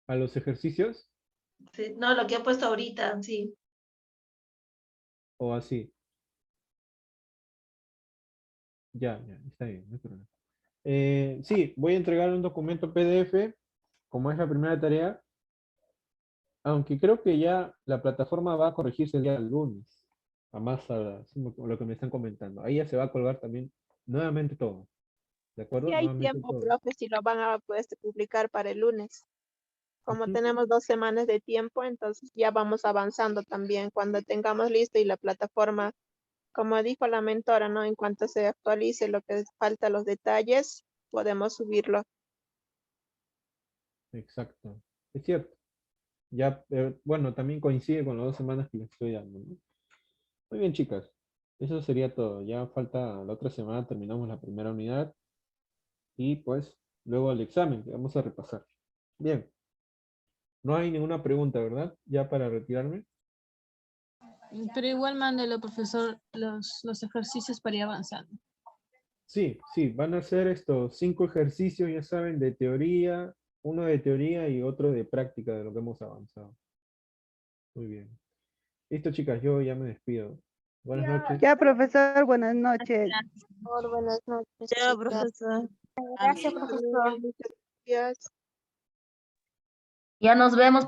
[SPEAKER 1] ¿A los ejercicios?
[SPEAKER 11] Sí, no, lo que ha puesto ahorita, sí.
[SPEAKER 1] ¿O así? Ya, está bien, no hay problema. Sí, voy a entregar un documento PDF, como es la primera tarea, aunque creo que ya la plataforma va a corregirse el día lunes, a más a lo que me están comentando. Ahí ya se va a colgar también nuevamente todo. ¿De acuerdo?
[SPEAKER 8] Sí hay
[SPEAKER 1] Nuevamente
[SPEAKER 8] tiempo,
[SPEAKER 1] todo.
[SPEAKER 8] profe, si lo van a publicar para el lunes. Como
[SPEAKER 1] Ujú.
[SPEAKER 8] tenemos 2 semanas de tiempo, entonces ya vamos avanzando también. Cuando tengamos listo y la plataforma, como dijo la mentora, ¿no? En cuanto se actualice lo que falta, los detalles, podemos subirlo.
[SPEAKER 1] Exacto. Es cierto. Ya, bueno, también coincide con las 2 semanas que les estoy dando, ¿no? Muy bien, chicas. Eso sería todo. Ya falta la otra semana, terminamos la primera unidad. Y pues, luego el examen que vamos a repasar. Bien. No hay ninguna pregunta, ¿verdad? Ya para retirarme.
[SPEAKER 3] Pero igual mándelo, profesor, los ejercicios para ir avanzando.
[SPEAKER 1] Sí, sí, van a ser estos 5 ejercicios, ya saben, de teoría, uno de teoría y otro de práctica de lo que hemos avanzado. Muy bien. Listo, chicas, yo ya me despido. Buenas noches.
[SPEAKER 4] Ya, profesor, buenas noches.
[SPEAKER 8] Por buenas noches.
[SPEAKER 6] Chao,
[SPEAKER 8] chicas.
[SPEAKER 6] profesor.
[SPEAKER 2] Gracias, profesor.
[SPEAKER 8] Muchas gracias.
[SPEAKER 12] Ya nos vemos,